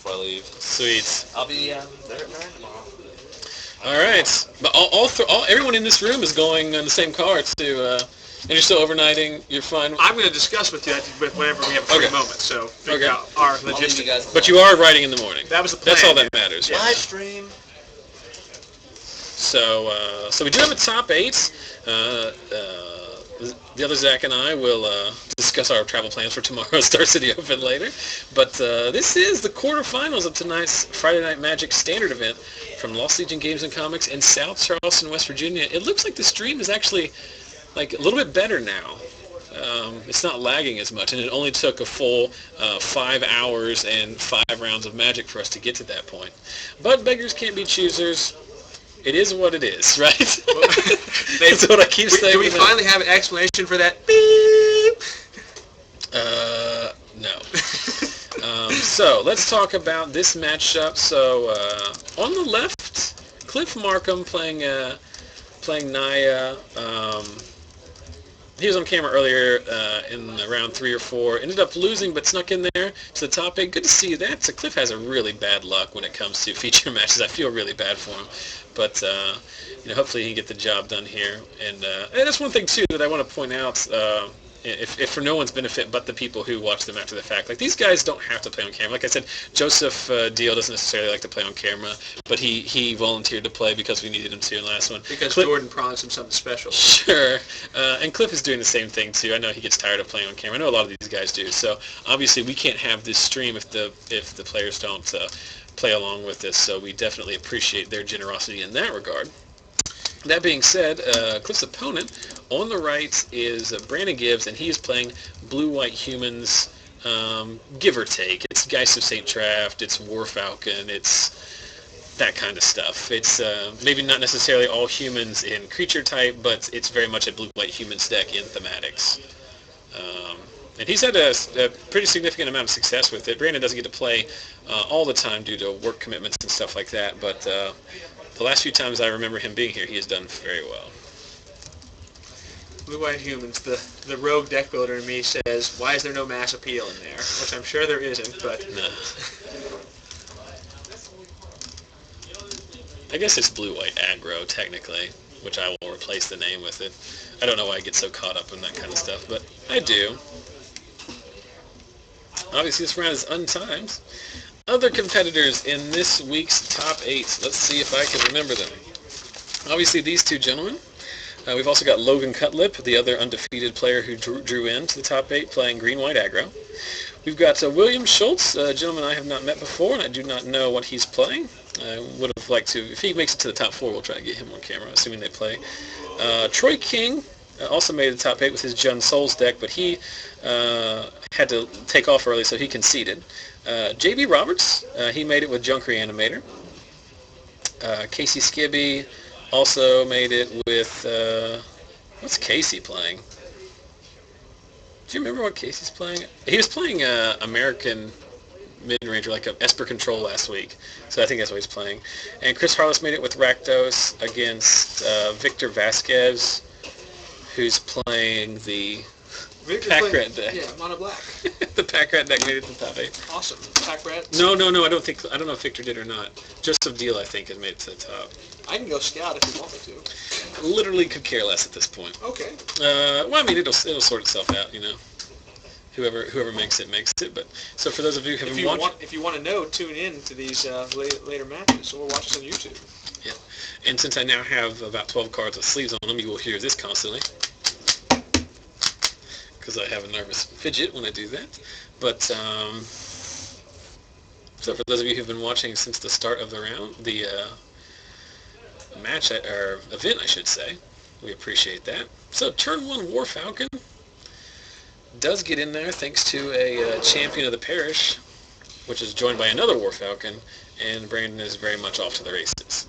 before I leave. Sweet. I'll be there at 9 tomorrow. All right. But everyone in this room is going on the same car to, and you're still overnighting. You're fine. I'm going to discuss with you whenever we have a free moment, so figure out our logistics. But you are riding in the morning. That was the plan. That's all that matters. Yeah. Live stream. So we do have a top 8. The other Zach and I will discuss our travel plans for tomorrow's Star City Open later. But this is the quarterfinals of tonight's Friday Night Magic Standard event from Lost Legion Games and Comics in South Charleston, West Virginia. It looks like the stream is actually like a little bit better now. It's not lagging as much, and it only took a full 5 hours and 5 rounds of Magic for us to get to that point. But beggars can't be choosers. It is what it is, right? That's what I keep saying. Do we finally have an explanation for that? Beep. No. So let's talk about this matchup. So on the left, Cliff Marcum playing Naya. He was on camera earlier in round 3 or 4. Ended up losing, but snuck in there to the top 8. Good to see that. So Cliff has a really bad luck when it comes to feature matches. I feel really bad for him. But hopefully he can get the job done here. And that's one thing, too, that I want to point out, if for no one's benefit but the people who watch them after the fact. Like, these guys don't have to play on camera. Like I said, Joseph Deal doesn't necessarily like to play on camera, but he volunteered to play because we needed him to in the last one. Because Jordan promised him something special. Sure. And Cliff is doing the same thing, too. I know he gets tired of playing on camera. I know a lot of these guys do. So, obviously, we can't have this stream if the players don't play along with this. So, we definitely appreciate their generosity in that regard. That being said, Cliff's opponent on the right is Brandon Gibbs, and he is playing Blue-White Humans, give or take. It's Geist of St. Traft, it's War Falcon, it's that kind of stuff. It's maybe not necessarily all humans in creature type, but it's very much a Blue-White Humans deck in thematics. And he's had a pretty significant amount of success with it. Brandon doesn't get to play all the time due to work commitments and stuff like that, but the last few times I remember him being here, he has done very well. Blue-White Humans, the rogue deck builder in me says, why is there no mass appeal in there? Which I'm sure there isn't, but... No. I guess it's Blue-White Aggro, technically, which I will replace the name with it. I don't know why I get so caught up in that kind of stuff, but I do. Obviously, this round is untimed. Other competitors in this week's top 8. Let's see if I can remember them. Obviously, these two gentlemen. We've also got Logan Cutlip, the other undefeated player who drew into the top 8, playing Green-White Aggro. We've got William Schultz, a gentleman I have not met before, and I do not know what he's playing. I would have liked to, if he makes it to the top 4, we'll try to get him on camera, assuming they play. Troy King also made the top 8 with his Jund Souls deck, but he had to take off early, so he conceded. J.B. Roberts, he made it with Junk Reanimator. Casey Skibby also made it with, what's Casey playing? Do you remember what Casey's playing? He was playing American Midrange, like a Esper Control last week, so I think that's what he's playing. And Chris Harless made it with Rakdos against Victor Vasquez, who's playing the Pack Rat deck. Yeah, mono black. The Pack Rat deck made it to the top 8. Awesome. Pack Rat? No, I don't know if Victor did or not. Joseph Deal, I think, has made it to the top. I can go scout if you want me to. Literally could care less at this point. Okay. Well, I mean, it'll sort itself out, you know. Whoever makes it, But so for those of you who haven't watched, if you want to know, tune in to these later matches, or watch us on YouTube. Yeah. And since I now have about 12 cards with sleeves on them, you will hear this constantly, because I have a nervous fidget when I do that. But so for those of you who've been watching since the start of the round, the match or event, I should say, we appreciate that. So turn 1 War Falcon does get in there thanks to a champion of the parish, which is joined by another War Falcon, and Brandon is very much off to the races.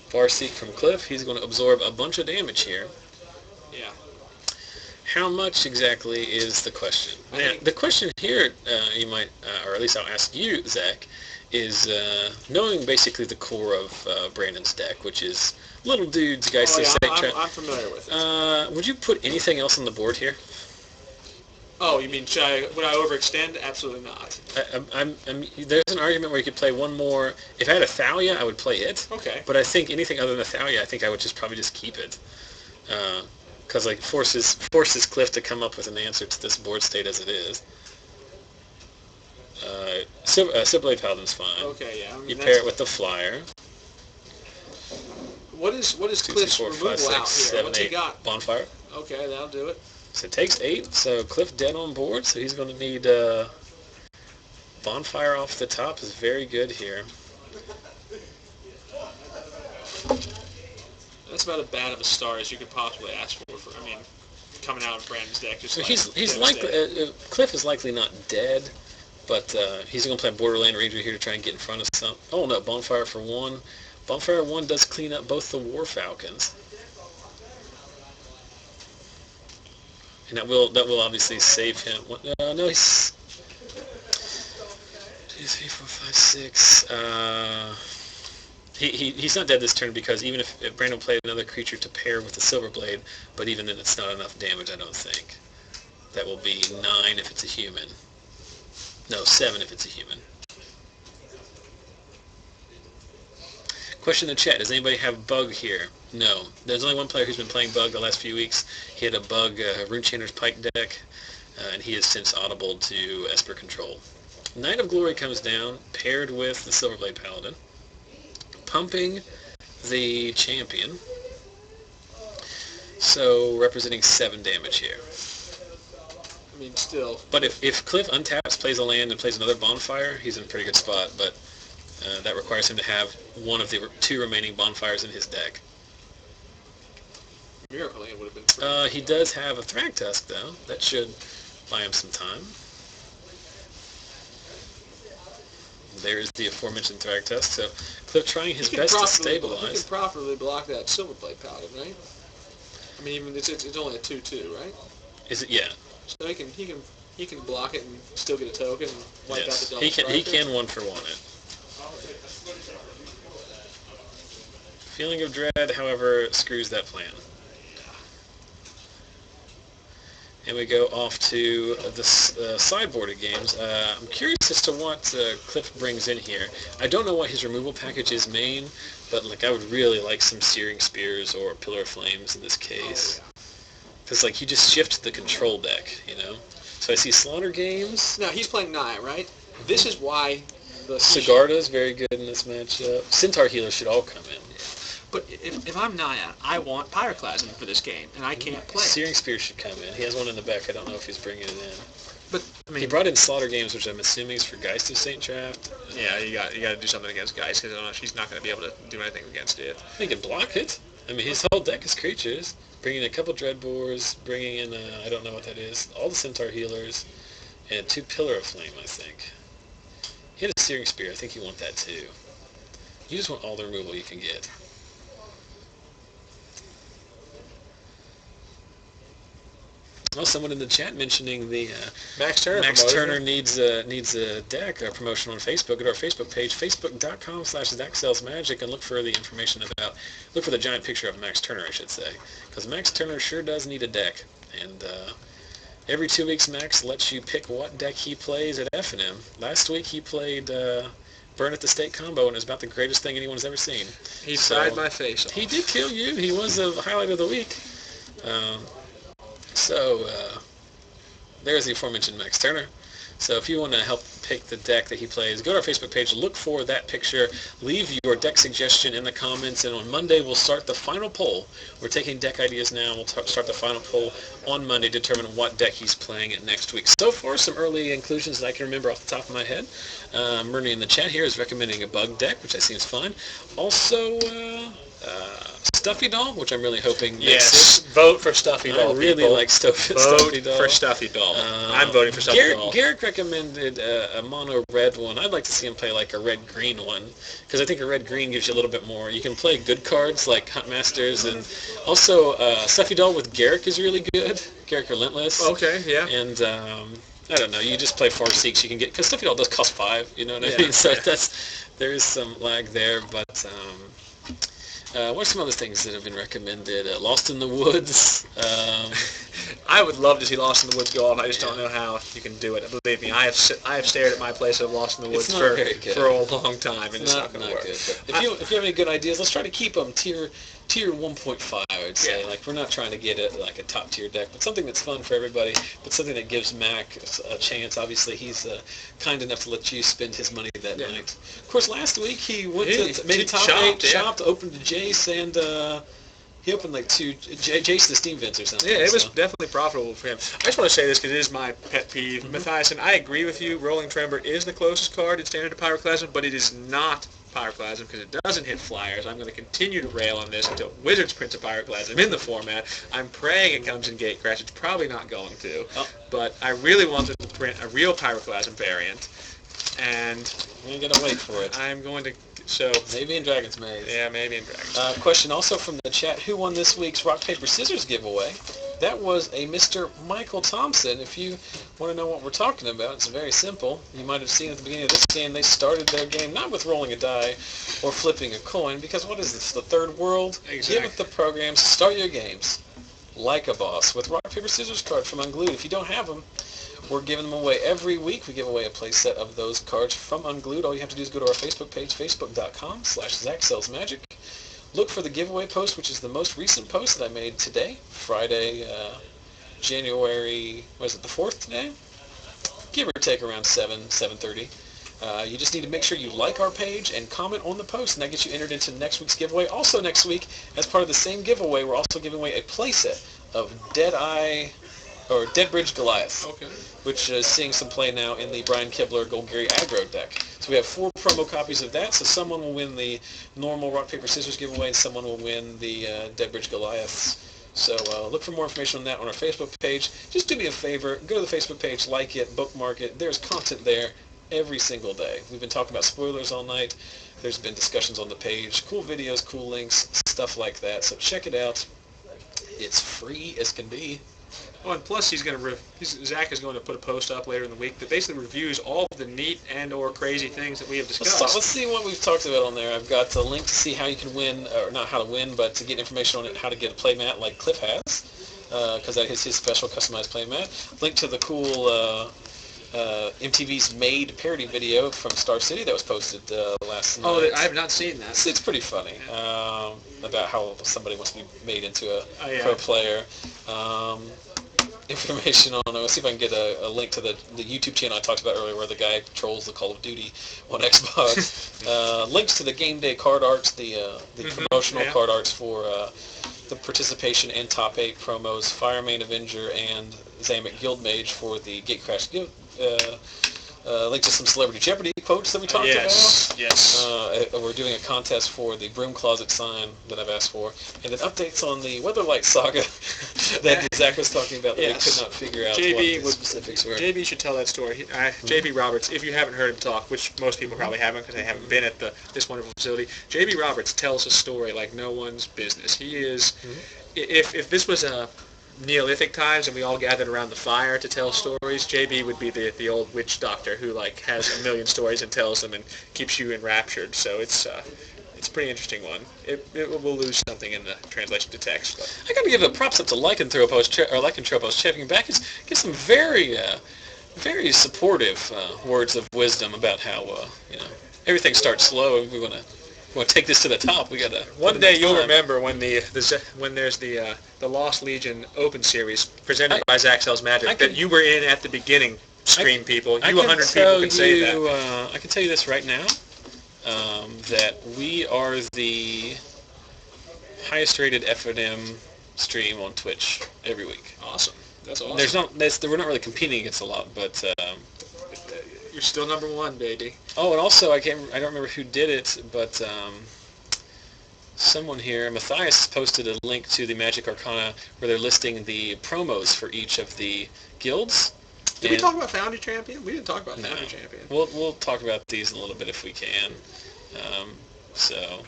Farseek from Cliff, he's going to absorb a bunch of damage here. Yeah. How much exactly is the question? Now, the question here, you might, or at least I'll ask you, Zach, is knowing basically the core of Brandon's deck, which is little dudes, guys. I'm familiar with it. Would you put anything else on the board here? Oh, you mean would I overextend? Absolutely not. There's an argument where you could play one more. If I had a Thalia, I would play it. Okay. But I think anything other than a Thalia, I think I would probably just keep it. Because like forces Cliff to come up with an answer to this board state as it is. Silverblade Paladin's fine. Okay, yeah. I mean, you pair it with the flyer. What is 2, Cliff's 3, 4, removal 5, 6, out here? 7, What's 8. he got? Bonfire. Okay, that'll do it. So it takes 8. So Cliff dead on board. So he's going to need Bonfire off the top is very good here. That's about as bad of a start as you could possibly ask for. I mean, coming out of Brandon's deck, just like he's likely Cliff is likely not dead, but he's going to play Borderland Ranger here to try and get in front of some. Oh no, Bonfire for 1. Bonfire 1 does clean up both the War Falcons, and that will obviously save him. No, he's 2, 3, 4, 5, 6. He's not dead this turn because even if Brandon played another creature to pair with the Silverblade, but even then it's not enough damage, I don't think. That will be 9 if it's a human. No, 7 if it's a human. Question in the chat, does anybody have Bug here? No. There's only one player who's been playing Bug the last few weeks. He had a Bug Runechanter's Pike deck, and he has since audibled to Esper Control. Knight of Glory comes down, paired with the Silverblade Paladin, pumping the champion, so representing 7 damage here. I mean, still. But if Cliff untaps, plays a land, and plays another Bonfire, he's in a pretty good spot, but that requires him to have one of the 2 remaining Bonfires in his deck. Miracle Land would have been pretty. He does have a Thragtusk, though. That should buy him some time. There's the aforementioned Thragtusk. So Cliff trying his best to stabilize. He can properly block that Silverblade Paladin, right? I mean, even it's only a 2/2, right? Is it? Yeah. So he can block it and still get a token and wipe out the double he striker. can 1-for-1 it. Feeling of Dread, however, screws that plan. And we go off to the sideboarded games. I'm curious as to what Cliff brings in here. I don't know what his removal package is main, but like I would really like some Searing Spears or Pillar of Flames in this case. Because like he just shifts the control deck, you know? So I see Slaughter Games. No, he's playing Naya, right? This is why the Sigarda's very good in this matchup. Centaur Healer should all come in. But if I'm Naya, I want Pyroclasm for this game, and I can't play. Searing Spear should come in. He has one in the back. I don't know if he's bringing it in. But I mean, he brought in Slaughter Games, which I'm assuming is for Geist of St. Traft. Yeah, you got to do something against Geist, because she's not going to be able to do anything against it. He can block it. I mean, his whole deck is creatures. Bringing in a couple Dreadbores, bringing in, I don't know what that is, all the Centaur Healers, and 2 Pillar of Flame, I think. He had a Searing Spear. I think you want that too. You just want all the removal you can get. Well, someone in the chat mentioning the Max Turner. Max Turner needs a deck, a promotion on Facebook. Go to our Facebook page, facebook.com/ZachSellsMagic, and look for the information about, look for the giant picture of Max Turner, I should say. Because Max Turner sure does need a deck. And every 2 weeks, Max lets you pick what deck he plays at FNM. Last week, he played Burn at the Stake combo, and it was about the greatest thing anyone's ever seen. He fried my face off. He did kill you. He was the highlight of the week. So, there's the aforementioned Max Turner. So if you want to help pick the deck that he plays, go to our Facebook page, look for that picture, leave your deck suggestion in the comments, and on Monday we'll start the final poll. We're taking deck ideas now. We'll start the final poll on Monday to determine what deck he's playing it next week. So far, some early inclusions that I can remember off the top of my head. Murray in the chat here is recommending a Bug deck, which I think is fine. Also, Stuffy Doll, which I'm really hoping Yes, vote for Stuffy Doll. I really like Stuffy Doll. Vote for Stuffy Doll. I'm voting for Stuffy Doll. Garrick recommended a mono red one. I'd like to see him play like a red green one, because I think a red green gives you a little bit more. You can play good cards like Huntmasters, and also Stuffy Doll with Garrick is really good. Garrick Relentless. Okay, yeah. And I don't know. You just play Farseeks. You can get, because Stuffy Doll does cost 5. You know what I mean? So there is some lag there, but. What are some other things that have been recommended? Lost in the Woods. I would love to see Lost in the Woods go off. I just don't know how you can do it. Believe me, I have stared at my place of Lost in the Woods for a long time, and it's not going to work. Good. But if you have any good ideas, let's try to keep them tier 1.5. I would say. Yeah. Like, we're not trying to get it like a top tier deck, but something that's fun for everybody. But something that gives Mac a chance. Obviously, he's kind enough to let you spend his money that night. Of course, last week he went to made top 8, chopped, opened to Jace, and he opened like 2 Jace the Steam Vents or something. Yeah, it was definitely profitable for him. I just want to say this because it is my pet peeve. Mathiasen, I agree with you. Rolling Tremor is the closest card in Standard to Pyroclasm, but it is not Pyroclasm because it doesn't hit flyers. I'm going to continue to rail on this until Wizards prints a Pyroclasm in the format. I'm praying it comes in Gatecrash. It's probably not going to, but I really want to print a real Pyroclasm variant, and you're going to wait for it. I'm going to. So maybe in Dragon's Maze. Yeah, maybe in Dragon's Maze. Question also from the chat: who won this week's Rock Paper Scissors giveaway? That was a Mr. Michael Thompson. If you want to know what we're talking about, it's very simple. You might have seen at the beginning of this game, they started their game not with rolling a die or flipping a coin, because what is this, the third world? Exactly. Get with the programs, start your games like a boss with Rock Paper Scissors card from Unglued. If you don't have them, we're giving them away every week. We give away a play set of those cards from Unglued. All you have to do is go to our Facebook page, facebook.com/ZachSellsMagic. Look for the giveaway post, which is the most recent post that I made today, Friday, January, the 4th today? Give or take around 7:30. You just need to make sure you like our page and comment on the post, and that gets you entered into next week's giveaway. Also next week, as part of the same giveaway, we're also giving away a play set of Deadbridge Goliath, which is seeing some play now in the Brian Kibler Golgari Aggro deck. So we have 4 promo copies of that, so someone will win the normal Rock, Paper, Scissors giveaway, and someone will win the Deadbridge Goliaths. So look for more information on that on our Facebook page. Just do me a favor, go to the Facebook page, like it, bookmark it. There's content there every single day. We've been talking about spoilers all night. There's been discussions on the page, cool videos, cool links, stuff like that. So check it out. It's free as can be. Oh, and plus Zach is going to put a post up later in the week that basically reviews all of the neat and/or crazy things that we have discussed. Let's see what we've talked about on there. I've got a link to see how you can win, or not how to win, but to get information on it, how to get a playmat like Cliff has, because that is his special customized playmat. Link to the cool MTV's Made parody video from Star City that was posted last night. Oh, I have not seen that. It's pretty funny about how somebody wants to be made into a pro player. Information on, let's see if I can get a link to the YouTube channel I talked about earlier where the guy trolls the Call of Duty on Xbox. Links to the game day card arts, the promotional card arts for the participation in top 8 promos, Fire Main Avenger and Zamek Guildmage for the Gatecrash Guild. Link to some Celebrity Jeopardy quotes that we talked about. Yes. We're doing a contest for the Broom Closet sign that I've asked for, and then updates on the Weatherlight saga that Zach was talking about that we could not figure out what the specifics were. JB should tell that story. JB Roberts, if you haven't heard him talk, which most people probably haven't because they haven't been at this wonderful facility, JB Roberts tells a story like no one's business. He is, if this was a Neolithic times and we all gathered around the fire to tell stories, JB would be the old witch doctor who has a million stories and tells them and keeps you enraptured. So it's a pretty interesting one. It will lose something in the translation to text. But I got to give the props up to Lycanthropos checking back. Get some very supportive words of wisdom about how everything starts slow and we want to take this to the top. We got to. One day you'll remember when there's the Lost Legion Open Series presented by Zach Sells Magic that you were in at the beginning. Screen people, 100 people can say that. I can tell you this right now, that we are the highest rated FNM stream on Twitch every week. Awesome. That's awesome. We're not really competing against a lot, but. You're still number 1, baby. Oh, and also I don't remember who did it, but someone here, Matthias, posted a link to the Magic Arcana where they're listing the promos for each of the guilds. Did we talk about Foundry Champion? We didn't talk about Foundry Champion. We'll talk about these in a little bit if we can. So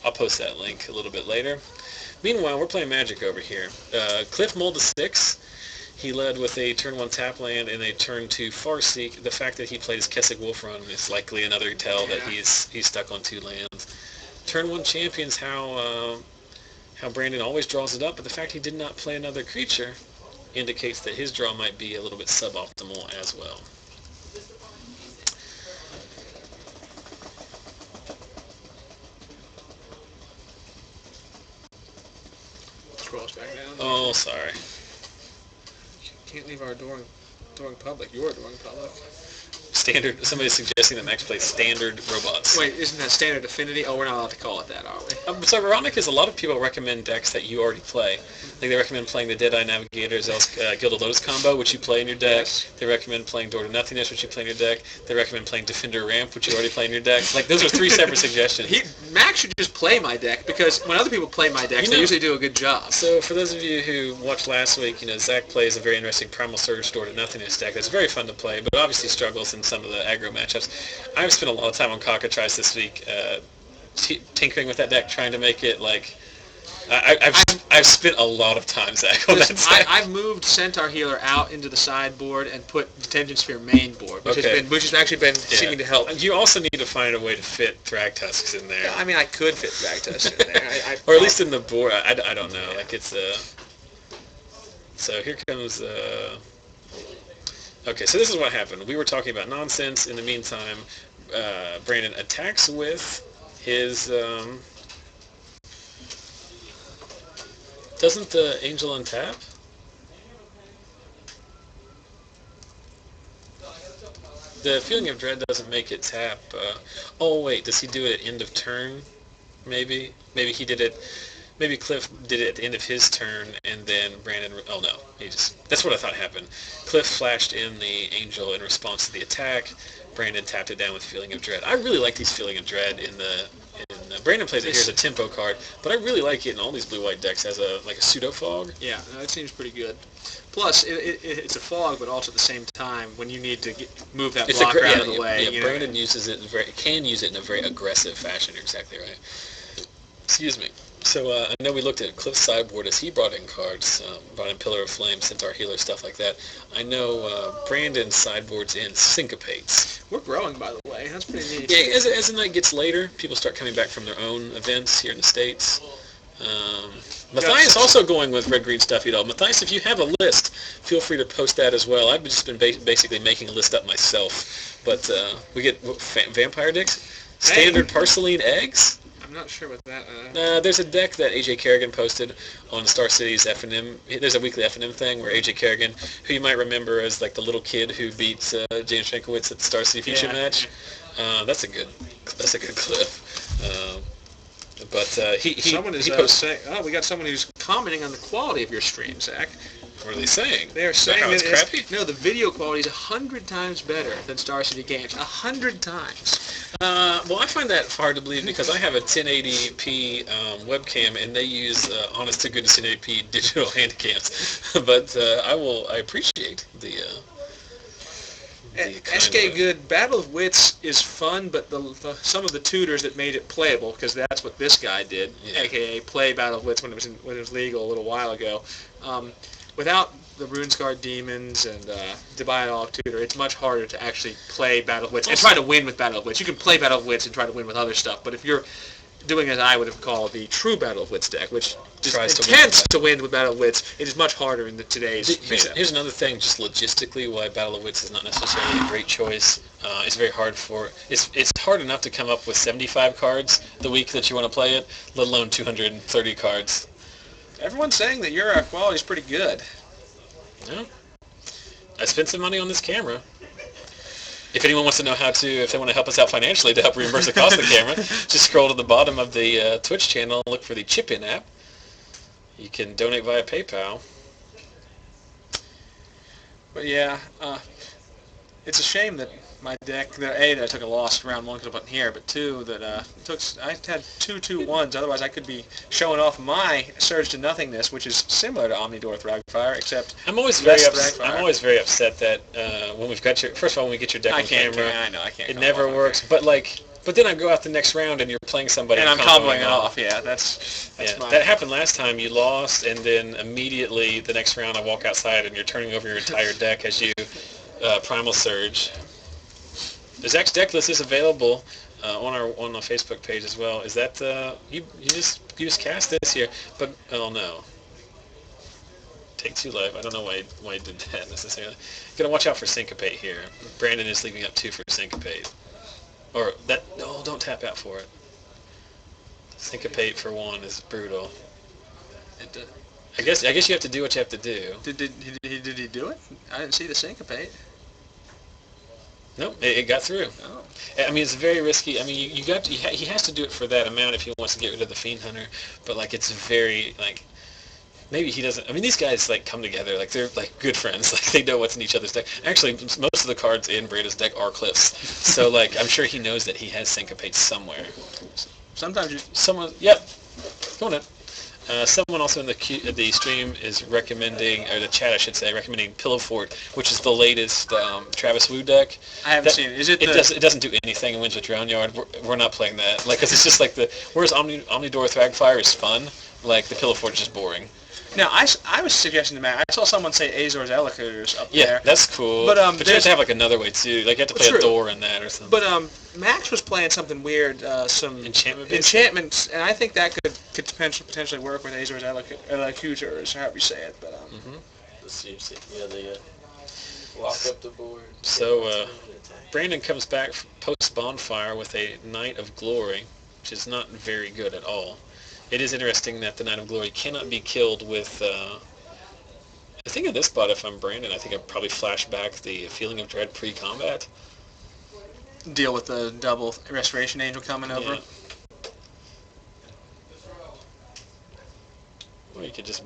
I'll post that link a little bit later. Meanwhile, we're playing Magic over here. Cliff mulled a 6. He led with a turn 1 tap land and a turn 2 Farseek. The fact that he played his Kessig Wolfrun is likely another tell that he's stuck on 2 lands. turn 1 champions how Brandon always draws it up, but the fact he did not play another creature indicates that his draw might be a little bit suboptimal as well. Scrolls back down. Oh, sorry. Can't leave our door in public. Your door in public. Standard. Somebody's suggesting that Max plays standard robots. Wait, isn't that standard affinity? Oh, we're not allowed to call it that, are we? So ironic is a lot of people recommend decks that you already play. Like they recommend playing the Deadeye Navigator, Gilded Lotus combo, which you play in your deck. Yes. They recommend playing Door to Nothingness, which you play in your deck. They recommend playing Defender Ramp, which you already play in your deck. Like those are 3 separate suggestions. Max should just play my deck, because when other people play my decks, they usually do a good job. So for those of you who watched last week, Zach plays a very interesting Primal Surge Door to Nothingness deck that's very fun to play, but obviously struggles in some of the aggro matchups. I've spent a lot of time on Cockatrice this week, tinkering with that deck, trying to make it like. I've spent a lot of time, Zach, on that deck. I've moved Centaur Healer out into the sideboard and put Detention Sphere main board, which has actually been seeming to help. You also need to find a way to fit Thragtusks in there. Yeah, I mean, I could fit Thragtusks in there. Or at least in the board. I don't know. Like it's So here comes. Okay, so this is what happened. We were talking about nonsense. In the meantime, Brandon attacks with his. Doesn't the Angel untap? The Feeling of Dread doesn't make it tap. Oh wait, does he do it at end of turn? Maybe he did it. Maybe Cliff did it at the end of his turn, and then Brandon. Oh no, that's what I thought happened. Cliff flashed in the Angel in response to the attack. Brandon tapped it down with Feeling of Dread. I really like these Feeling of Dread in Brandon plays it here as a tempo card, but I really like it in all these blue-white decks as a pseudo fog. Yeah, it seems pretty good. Plus, it's a fog, but also at the same time, when you need to move that blocker out of the way. Yeah, Brandon uses it can use it in a very aggressive fashion. You're exactly right. Excuse me. So I know we looked at Cliff's sideboard as he brought in cards, brought in Pillar of Flame, Centaur Healer, stuff like that. I know Brandon's sideboard's in Syncopates. We're growing, by the way. That's pretty neat. Yeah, as the night gets later, people start coming back from their own events here in the States. Matthias also going with red-green stuff, Matthias, if you have a list, feel free to post that as well. I've just been basically making a list up myself. But we get Vampire Dicks, Standard Parceline Eggs. I'm not sure what that... There's a deck that AJ Kerrigan posted on Star City's FNM. There's a weekly FNM thing where AJ Kerrigan, who you might remember as like the little kid who beats James Shankowitz at the Star City Future match. That's a good clip. Someone is saying, we got someone who's commenting on the quality of your stream, Zach. What are they saying? They're saying how it's crappy? No, the video quality is 100 times better than Star City Games. 100 times. Well, I find that hard to believe because I have a 1080p webcam and they use honest-to-goodness 1080p digital handycams. But I appreciate the SK Good, Battle of Wits is fun, but some of the tutors that made it playable, because that's what this guy did, aka play Battle of Wits when it was legal a little while ago. Without the Runescarred Demons and Diabolog Tutor, it's much harder to actually play Battle of Wits and try to win with Battle of Wits. You can play Battle of Wits and try to win with other stuff, but if you're doing as I would have called the true Battle of Wits deck, which intends to win with Battle of Wits, it is much harder in today's meta. Here's another thing, just logistically, why Battle of Wits is not necessarily a great choice. It's very hard it's hard enough to come up with 75 cards the week that you want to play it, let alone 230 cards. Everyone's saying that your quality is pretty good. Yeah. I spent some money on this camera. If anyone wants to know if they want to help us out financially to help reimburse the cost of the camera, just scroll to the bottom of the Twitch channel and look for the Chip-In app. You can donate via PayPal. But yeah, it's a shame that my deck, that I took a loss round one because I wasn't here, but two, that I had 2/2/1s. Otherwise, I could be showing off my Surge to Nothingness, which is similar to Omnidor Thragfire, except I'm always very upset that when we've got first of all, when we get your deck on camera, I can't. It never works. But then I go out the next round and you're playing somebody and I'm comboing it off. Yeah, that's that happened last time. You lost, and then immediately the next round I walk outside and you're turning over your entire deck as you Primal Surge. Zach's deck list is available on the Facebook page as well. Is that you just cast this here? But oh no, take 2 life. I don't know why he did that necessarily. Gotta watch out for syncopate here. Brandon is leaving up 2 for syncopate, or that. No, don't tap out for it. Syncopate for 1 is brutal. I guess you have to do what you have to do. Did he do it? I didn't see the syncopate. Nope, it got through. Oh. I mean, it's very risky. I mean, he has to do it for that amount if he wants to get rid of the Fiend Hunter. But like, it's very like, maybe he doesn't. I mean, these guys like come together like they're like good friends. Like they know what's in each other's deck. Actually, most of the cards in Brado's deck are Cliffs. So like, I'm sure he knows that he has syncopate somewhere. Sometimes someone. Yep. Go on. Someone also in the stream is recommending, or the chat I should say, recommending Pillow Fort, which is the latest Travis Wu deck. I haven't seen it. It doesn't do anything in Wins with Your Own Yard. We're not playing that. Like, 'cause it's just like whereas Omnidor Thragfire is fun, like the Pillow Fort is just boring. Now, I was suggesting to Matt, I saw someone say Azor's Elocutors up there. Yeah, that's cool. But you have to have like another way too. Like you have to play a door in that or something. But Max was playing something weird, some enchantments, and I think that could potentially work with Azor's Elocutors, however you say it. But let's see, they lock up the board. So Brandon comes back post bonfire with a Knight of Glory, which is not very good at all. It is interesting that the Knight of Glory cannot be killed with, I think in this spot, if I'm Brandon, I think I'd probably flash back the Feeling of Dread pre-combat. Deal with the double Restoration Angel coming over. Yeah. Or you could just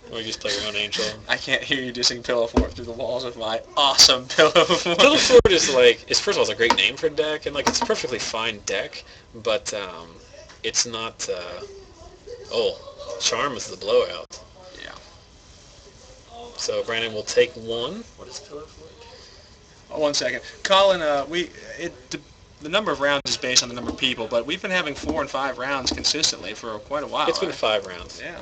play your own Angel. I can't hear you dissing Pillow Fort through the walls of my awesome Pillow Fort. Pillow Fort is like, first of all, it's a great name for a deck, and like it's a perfectly fine deck, but it's not, Charm is the blowout. Yeah. So Brandon will take 1. What is Pillow Fort? Oh, 1 second. Colin, the number of rounds is based on the number of people, but we've been having 4 and 5 rounds consistently for quite a while. It's been 5 rounds. Yeah.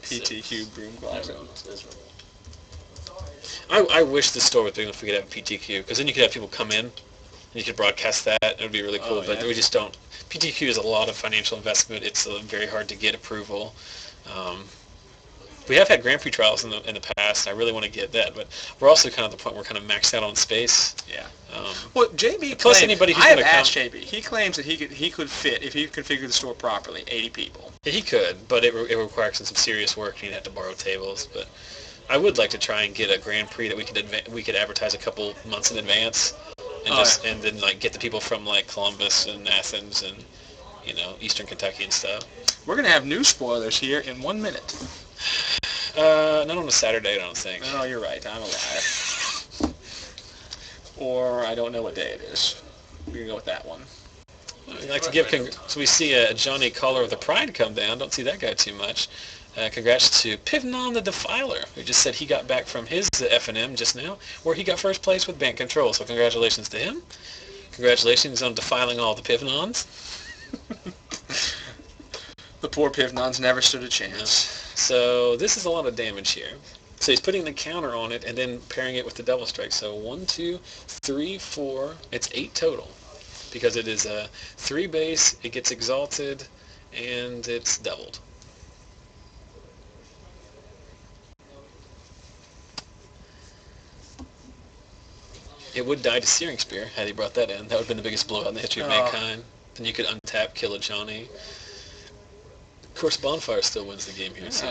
PTQ Broom Closet. I wish the store was big enough we could have PTQ, because then you could have people come in, and you could broadcast that. It would be really cool, but we just don't. PTQ is a lot of financial investment. It's very hard to get approval. We have had Grand Prix trials in the past. I really want to get that, but we're also kind of at the point where we're kind of maxed out on space. Yeah. Well, JB plus claims, anybody who's I have going to asked JB. He claims that he could fit, if he configured the store properly, 80 people. Yeah, he could, but it requires some serious work. He'd have to borrow tables. But I would like to try and get a Grand Prix that we could advertise a couple months in advance, and and then like get the people from like Columbus and Athens and Eastern Kentucky and stuff. We're gonna have new spoilers here in 1 minute. Not on a Saturday, I don't think. Oh, you're right. I'm a liar. Or I don't know what day it is. We can go with that one. I'd like to give so we see Johnny Caller of the Pride come down. Don't see that guy too much. Congrats to Pivnon the Defiler, who just said he got back from his FNM just now, where he got first place with Bank Control. So congratulations to him. Congratulations on defiling all the Pivnons. The poor Pivnons never stood a chance. So this is a lot of damage here. So he's putting the counter on it and then pairing it with the double strike. So 1, 2, 3, 4. It's 8 total. Because it is a 3 base, it gets exalted, and it's doubled. It would die to Searing Spear had he brought that in. That would have been the biggest blowout in the history of mankind. Then you could untap, kill a Johnny. Of course, Bonfire still wins the game here, too.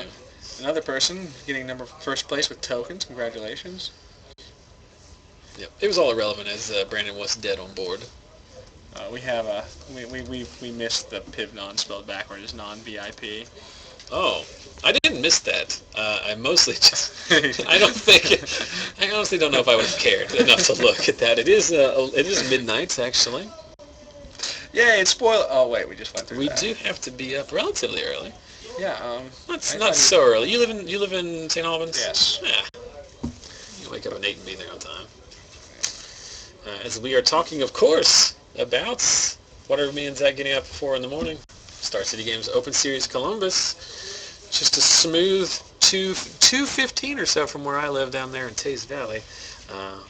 Another person getting first place with tokens. Congratulations. Yep. It was all irrelevant as Brandon was dead on board. We missed the Pivnon spelled backward as non-VIP. Oh, I didn't miss that. I mostly just, I honestly don't know if I would have cared enough to look at that. It is midnight, actually. Yeah, it's spoiler. Oh wait, we just went through that. We do have to be up relatively early. Yeah. Not so early. You live in St. Albans? Yes. Yeah. You wake up at 8 and be there on time. As we are talking, of course, about what are me and Zach getting up at 4 in the morning. Star City Games Open Series Columbus. Just a smooth 2:15 or so from where I live down there in Taze Valley.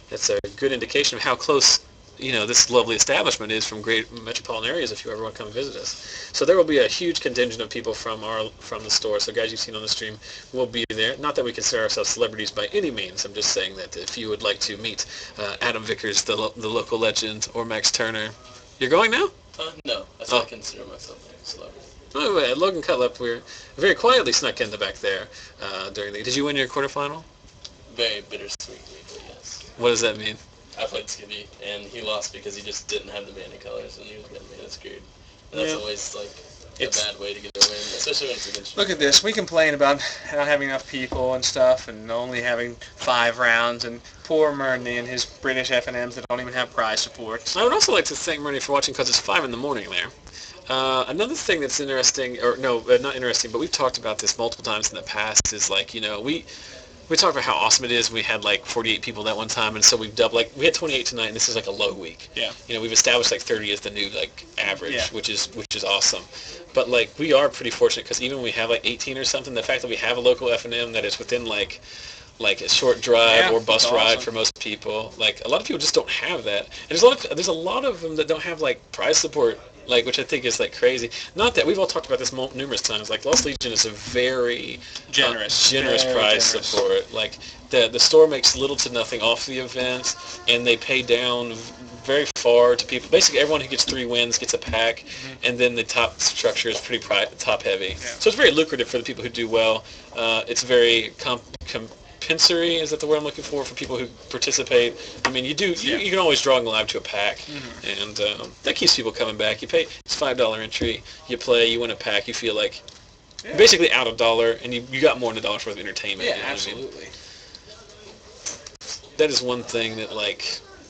That's a good indication of how close this lovely establishment is from great metropolitan areas if you ever want to come visit us. So there will be a huge contingent of people from the store. So guys you've seen on the stream will be there. Not that we consider ourselves celebrities by any means. I'm just saying that if you would like to meet Adam Vickers, the local legend, or Max Turner. You're going now? No. I still consider myself a celebrity. Oh, wait, Logan Cutlip, we're very quietly snuck in the back there during the... Did you win your quarterfinal? Very bittersweet weekly, yes. What does that mean? I played Skibby, and he lost because he just didn't have the mana colors, and he was getting mana screwed. And that's always, a bad way to get a win, especially when it's against you. Look at this. We complain about not having enough people and stuff, and only having 5 rounds, and poor Murney and his British FNMs that don't even have prize support. I would also like to thank Murney for watching because it's 5 in the morning there. Another thing that's interesting, or no, not interesting, but we've talked about this multiple times in the past, is we talked about how awesome it is. We had 48 people that one time, and so we've doubled. We had 28 tonight, and this is a low week. Yeah. We've established 30 as the new average, which is awesome. But we are pretty fortunate because even when we have 18 or something, the fact that we have a local FNM that is within a short drive or bus ride for most people, a lot of people just don't have that. And there's a lot of them that don't have prize support. Which I think is crazy. Not that we've all talked about this numerous times. Lost Legion is a very generous prize support. The store makes little to nothing off the event, and they pay down very far to people. Basically, everyone who gets 3 wins gets a pack, and then the top structure is pretty top heavy. Yeah. So it's very lucrative for the people who do well. It's very compensatory, is that the word I'm looking for people who participate? I mean, you can always draw them live to a pack, and that keeps people coming back. You pay, it's $5 entry, you play, you win a pack, you feel like you're basically out $1, and you got more than $1 worth of entertainment. Yeah, absolutely. That is one thing that I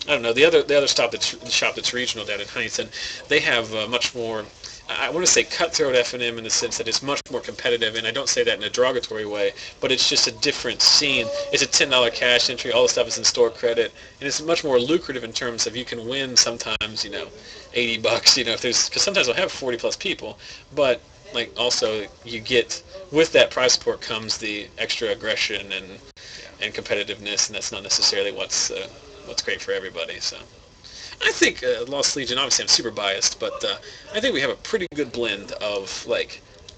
don't know, the other shop that's regional down in Huntington, they have much more, I want to say cutthroat FNM in the sense that it's much more competitive, and I don't say that in a derogatory way, but it's just a different scene. It's a $10 cash entry, all the stuff is in store credit, and it's much more lucrative in terms of you can win sometimes, $80, if there's, because sometimes we'll have 40 plus people, but also you get, with that prize support comes the extra aggression and competitiveness, and that's not necessarily what's great for everybody, so. I think Lost Legion, obviously I'm super biased, but I think we have a pretty good blend of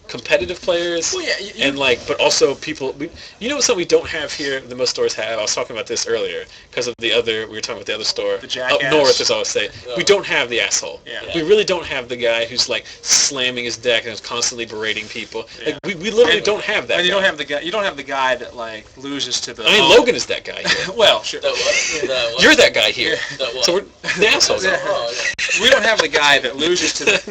competitive players and but also people, something we don't have here that most stores have. I was talking about this earlier because of we were talking about the other store the jackass. Up north, as I always say. We don't have the asshole. Yeah. We really don't have the guy who's slamming his deck and is constantly berating people. Yeah. We literally don't have that. And you don't have the guy that loses to the Logan is that guy here. Well, sure. That was. You're that guy here. That so we're the assholes. We don't have the guy that loses to the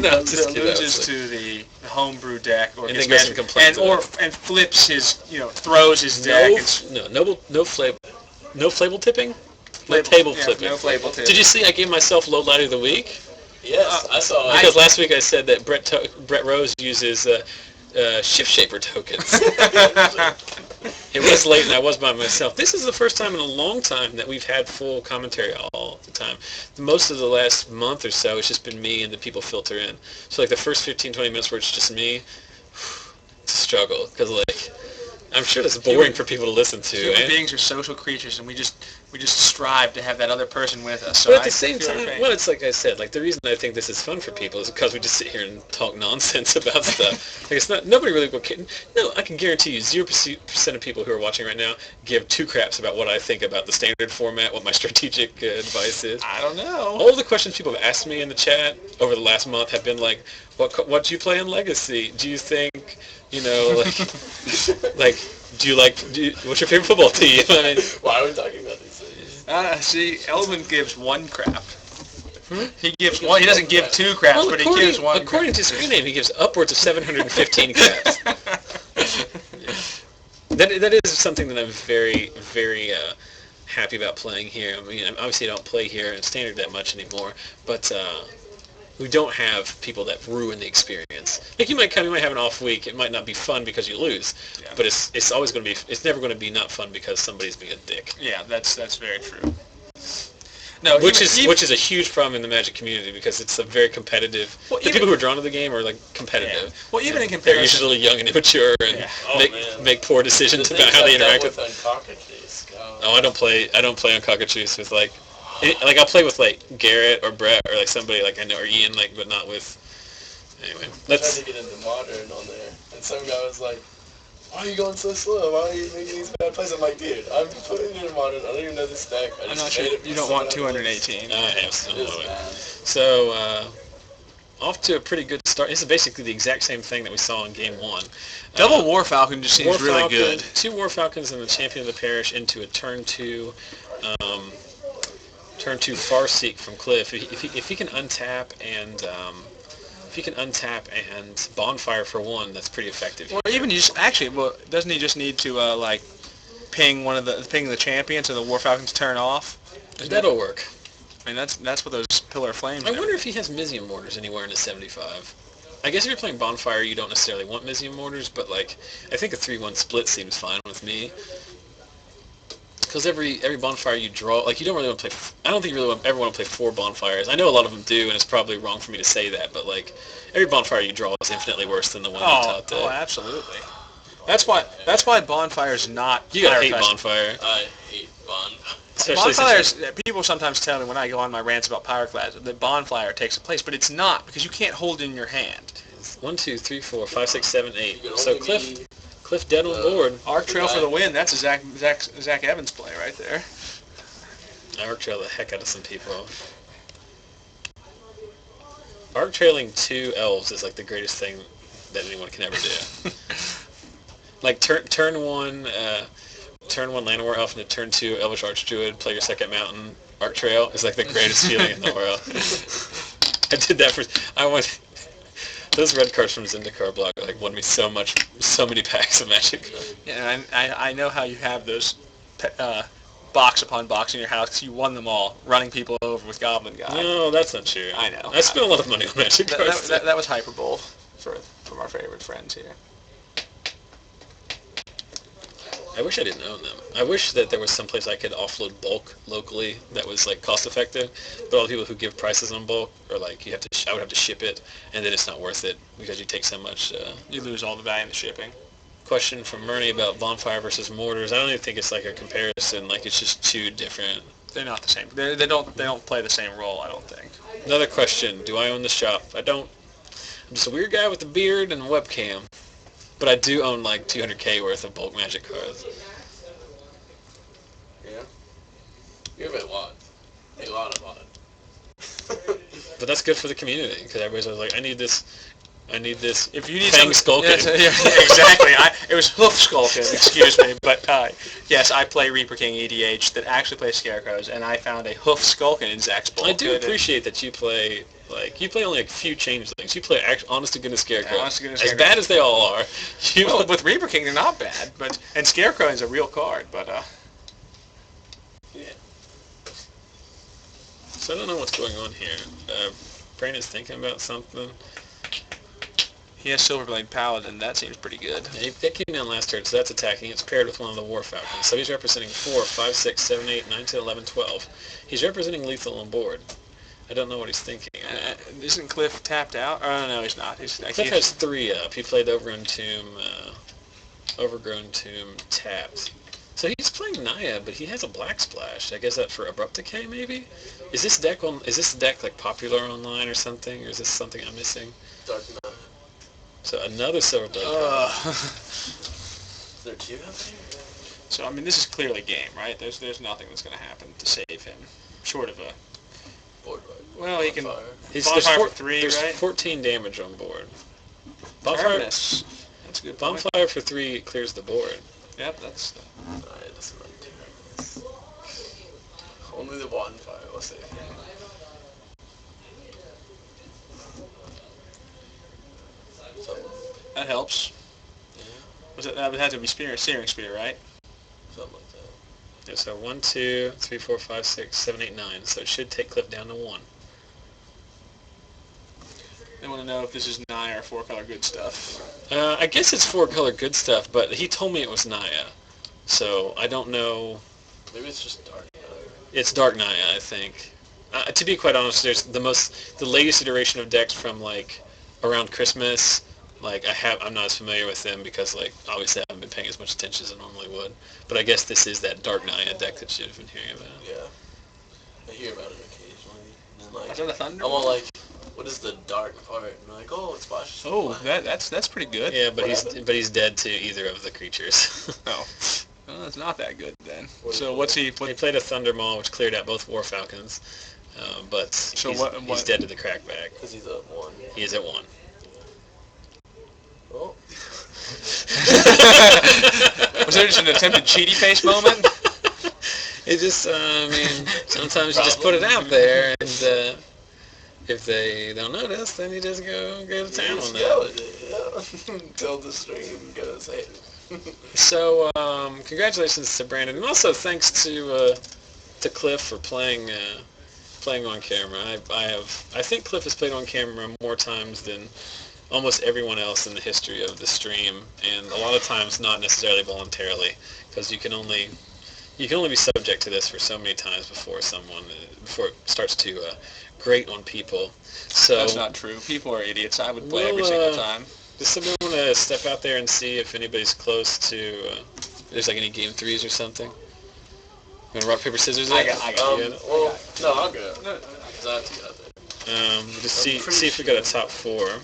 loses to the homebrew deck or and then goes and complains and flips his throws his deck. No flavor tipping. No table flipping. No flavor tipping. Did you see I gave myself low light of the week? Yes, I saw it. Because last week I said that Brett Rose uses shift shaper tokens. It was late and I was by myself. This is the first time in a long time that we've had full commentary all the time. Most of the last month or so, it's just been me and the people filter in. So the first 15, 20 minutes where it's just me, it's a struggle. Because I'm sure that's boring for people to listen to. Human beings are social creatures, and we just strive to have that other person with us. So but at the same time, it's like I said, the reason I think this is fun for people is because we just sit here and talk nonsense about stuff. It's not, nobody really will care. No, I can guarantee you 0% of people who are watching right now give 2 craps about what I think about the standard format, what my strategic advice is. I don't know. All the questions people have asked me in the chat over the last month have been what do you play in Legacy? Do you think, what's your favorite football team? Why are we talking about these things? See, Elvin gives 1 crap. He gives 1. He doesn't give 2 craps, but he gives 1. According to screen name, he gives upwards of 715 craps. That is something that I'm very, very happy about playing here. I mean, obviously I don't play here in Standard that much anymore, but we don't have people that ruin the experience. You might have an off week. It might not be fun because you lose, but it's always going to be. It's never going to be not fun because somebody's being a dick. Yeah, that's very true. No, which is a huge problem in the Magic community because it's a very competitive. Well, the people who are drawn to the game are like competitive. Yeah. Well, even in they're comparison, usually young and immature and make poor decisions about how they interact with. I don't play on Cockatrice with like I'll play with like Garrett or Brett or like somebody like I know or Ian but not with. Anyway, let's. I tried to get into modern on there, and some guy was like, "Why are you going so slow? Why are you making these bad plays?" I'm like, "Dude, I'm putting it in modern. I don't even know this deck. I'm not sure you don't want 218. I have some. So off to a pretty good start. This is basically the exact same thing that we saw in Game 1. Double War Falcon just seems really good. 2 War Falcons and the Champion of the Parish into a turn 2 Farseek from Cliff. If he can untap and Bonfire for 1, that's pretty effective. Or even doesn't he just need to ping the champion so the War Falcons turn off? That'll work. I mean that's what those Pillar of Flames. I wonder if he has Mizium Mortars anywhere in his 75. I guess if you're playing Bonfire, you don't necessarily want Mizium Mortars, but like I think a 3-1 split seems fine with me. Because every Bonfire you draw, like you don't really want to play. I don't think you really ever want to play 4 Bonfires. I know a lot of them do, and it's probably wrong for me to say that, but like every Bonfire you draw is infinitely worse than the one you top deck. Oh, absolutely. That's why Bonfire's not. You gotta hate Bonfire. I hate Bonfire. Bonfires, people sometimes tell me when I go on my rants about Pyroclast that Bonfire takes a place, but it's not because you can't hold it in your hand. 1, 2, 3, 4, 5, 6, 7, 8. So Cliff dead on board. Arc Trail for the win. That's a Zach Evans play right there. I Arc Trail the heck out of some people. Arc Trailing 2 elves is like the greatest thing that anyone can ever do. Like turn 1 Llanowar Elf into turn 2 Elvish Archdruid, play your second mountain, Arc Trail is like the greatest feeling in the world. I did that those red cards from Zendikar block like won me so many packs of Magic. Yeah, I know how you have those box upon box in your house because you won them all, running people over with Goblin Guy. No, that's not true. I know. I spent a lot of money on Magic cards. That was hyperbole from our favorite friends here. I wish I didn't own them. I wish that there was some place I could offload bulk locally that was like cost effective. But all the people who give prices on bulk are like I would have to ship it, and then it's not worth it because you take so much. You lose all the value in the shipping. Question from Murney about Bonfire versus Mortars. I don't even think it's like a comparison. Like it's just 2 different. They're not the same. They don't play the same role. I don't think. Another question: do I own the shop? I don't. I'm just a weird guy with a beard and a webcam. But I do own like 200k worth of bulk Magic cards. Yeah. You have a lot of on it. But that's good for the community because everybody's always like, I need this. If you need Fang Skulking. Yeah, exactly. It was Hoof Skulking, excuse me. But yes, I play Reaper King EDH that actually plays Scarecrows, and I found a Hoof Skulking in Zach's bulk. I do appreciate that you play only a few changelings. You play honest to goodness Scarecrow. As bad as they all are. Well, with Reaper King, they're not bad, and Scarecrow is a real card, but yeah. So I don't know what's going on here. Brandon's thinking about something. He has Silverblade Paladin. That seems pretty good. Yeah, that came down last turn, so that's attacking. It's paired with one of the War Falcons. So he's representing 4, 5, 6, 7, 8, 9, 10, 11, 12. He's representing lethal on board. I don't know what he's thinking. Isn't Cliff tapped out? Oh, no, he's not. Cliff has 3 up. He played Overgrown Tomb tapped. So he's playing Naya, but he has a Black Splash. I guess that for Abrupt Decay, maybe? Is this deck like popular online or something, or is this something I'm missing? Dark Knight. So another Silverblade. Is there 2 out there? So I mean, this is clearly game, right? There's nothing that's going to happen to save him, short of a. Board, well, he can. There's Bonfire for 3, there's right? 14 damage on board. Bonfire. That's a good point. Bonfire for 3 clears the board. Yep, that's. Alright, doesn't run 2 cards. Only the Bonfire will save him. That helps. Yeah. That would have to be Searing Spear, right? Something like that. Yeah, so 1, 2, 3, 4, 5, 6, 7, 8, 9. So it should take Cliff down to 1. They want to know if this is Naya or 4-color good stuff. I guess it's 4-color good stuff, but he told me it was Naya. So I don't know. Maybe it's just Dark Knight. It's Dark Naya, I think. To be quite honest, there's the latest iteration of decks from like around Christmas. Like I'm not as familiar with them because like obviously I haven't been paying as much attention as I normally would. But I guess this is that Dark Naya deck that you've been hearing about. Yeah, I hear about it occasionally. And like, Is that a Thunder? I'm all like, what is the dark part? And I'm like, oh, it's Bosch. Oh, that's pretty good. Yeah, but he's dead to either of the creatures. Oh. Well, it's not that good then. What So is what's it? he? He played a Thunder Maw, which cleared out both War Falcons, but So he's dead to the crackback. Because he's at 1. He is at 1. Oh. Was there just an attempted cheaty face moment? It just, I mean, sometimes you just put it out there, and if they don't notice, then you just go to town on that. Until the stream goes, hey. So, congratulations to Brandon, and also thanks to Cliff for playing on camera. I think Cliff has played on camera more times than almost everyone else in the history of the stream, and a lot of times not necessarily voluntarily, because you can only be subject to this for so many times before it starts to grate on people. So That's not true. People are idiots. I would play every single time. Does somebody want to step out there and see if anybody's close to, there's like any game 3s or something? You want to rock, paper, scissors? I got well, no, I'll go. Because I have to get out there. Just see if we got a top 4.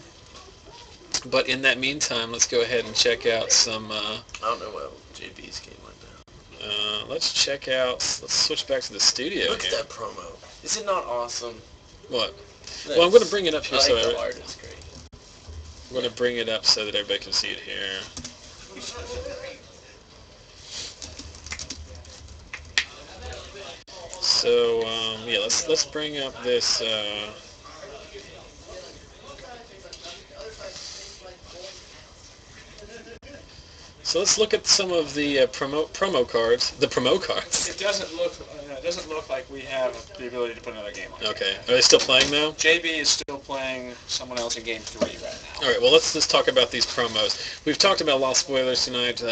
But in that meantime, let's go ahead and check out some... I don't know what JB's game went down. let's switch back to the studio Look here. at that promo. Is it not awesome? What? Well, I'm going to bring it up here I so think the art is great. I'm going to bring it up so that everybody can see it here. So, yeah, let's bring up this... So let's look at some of the promo cards. The promo cards. It doesn't look like we have the ability to put another game on. Okay. Are they still playing now? JB is still playing someone else in game 3 right now. All right. Well, let's just talk about these promos. We've talked about a lot of spoilers tonight.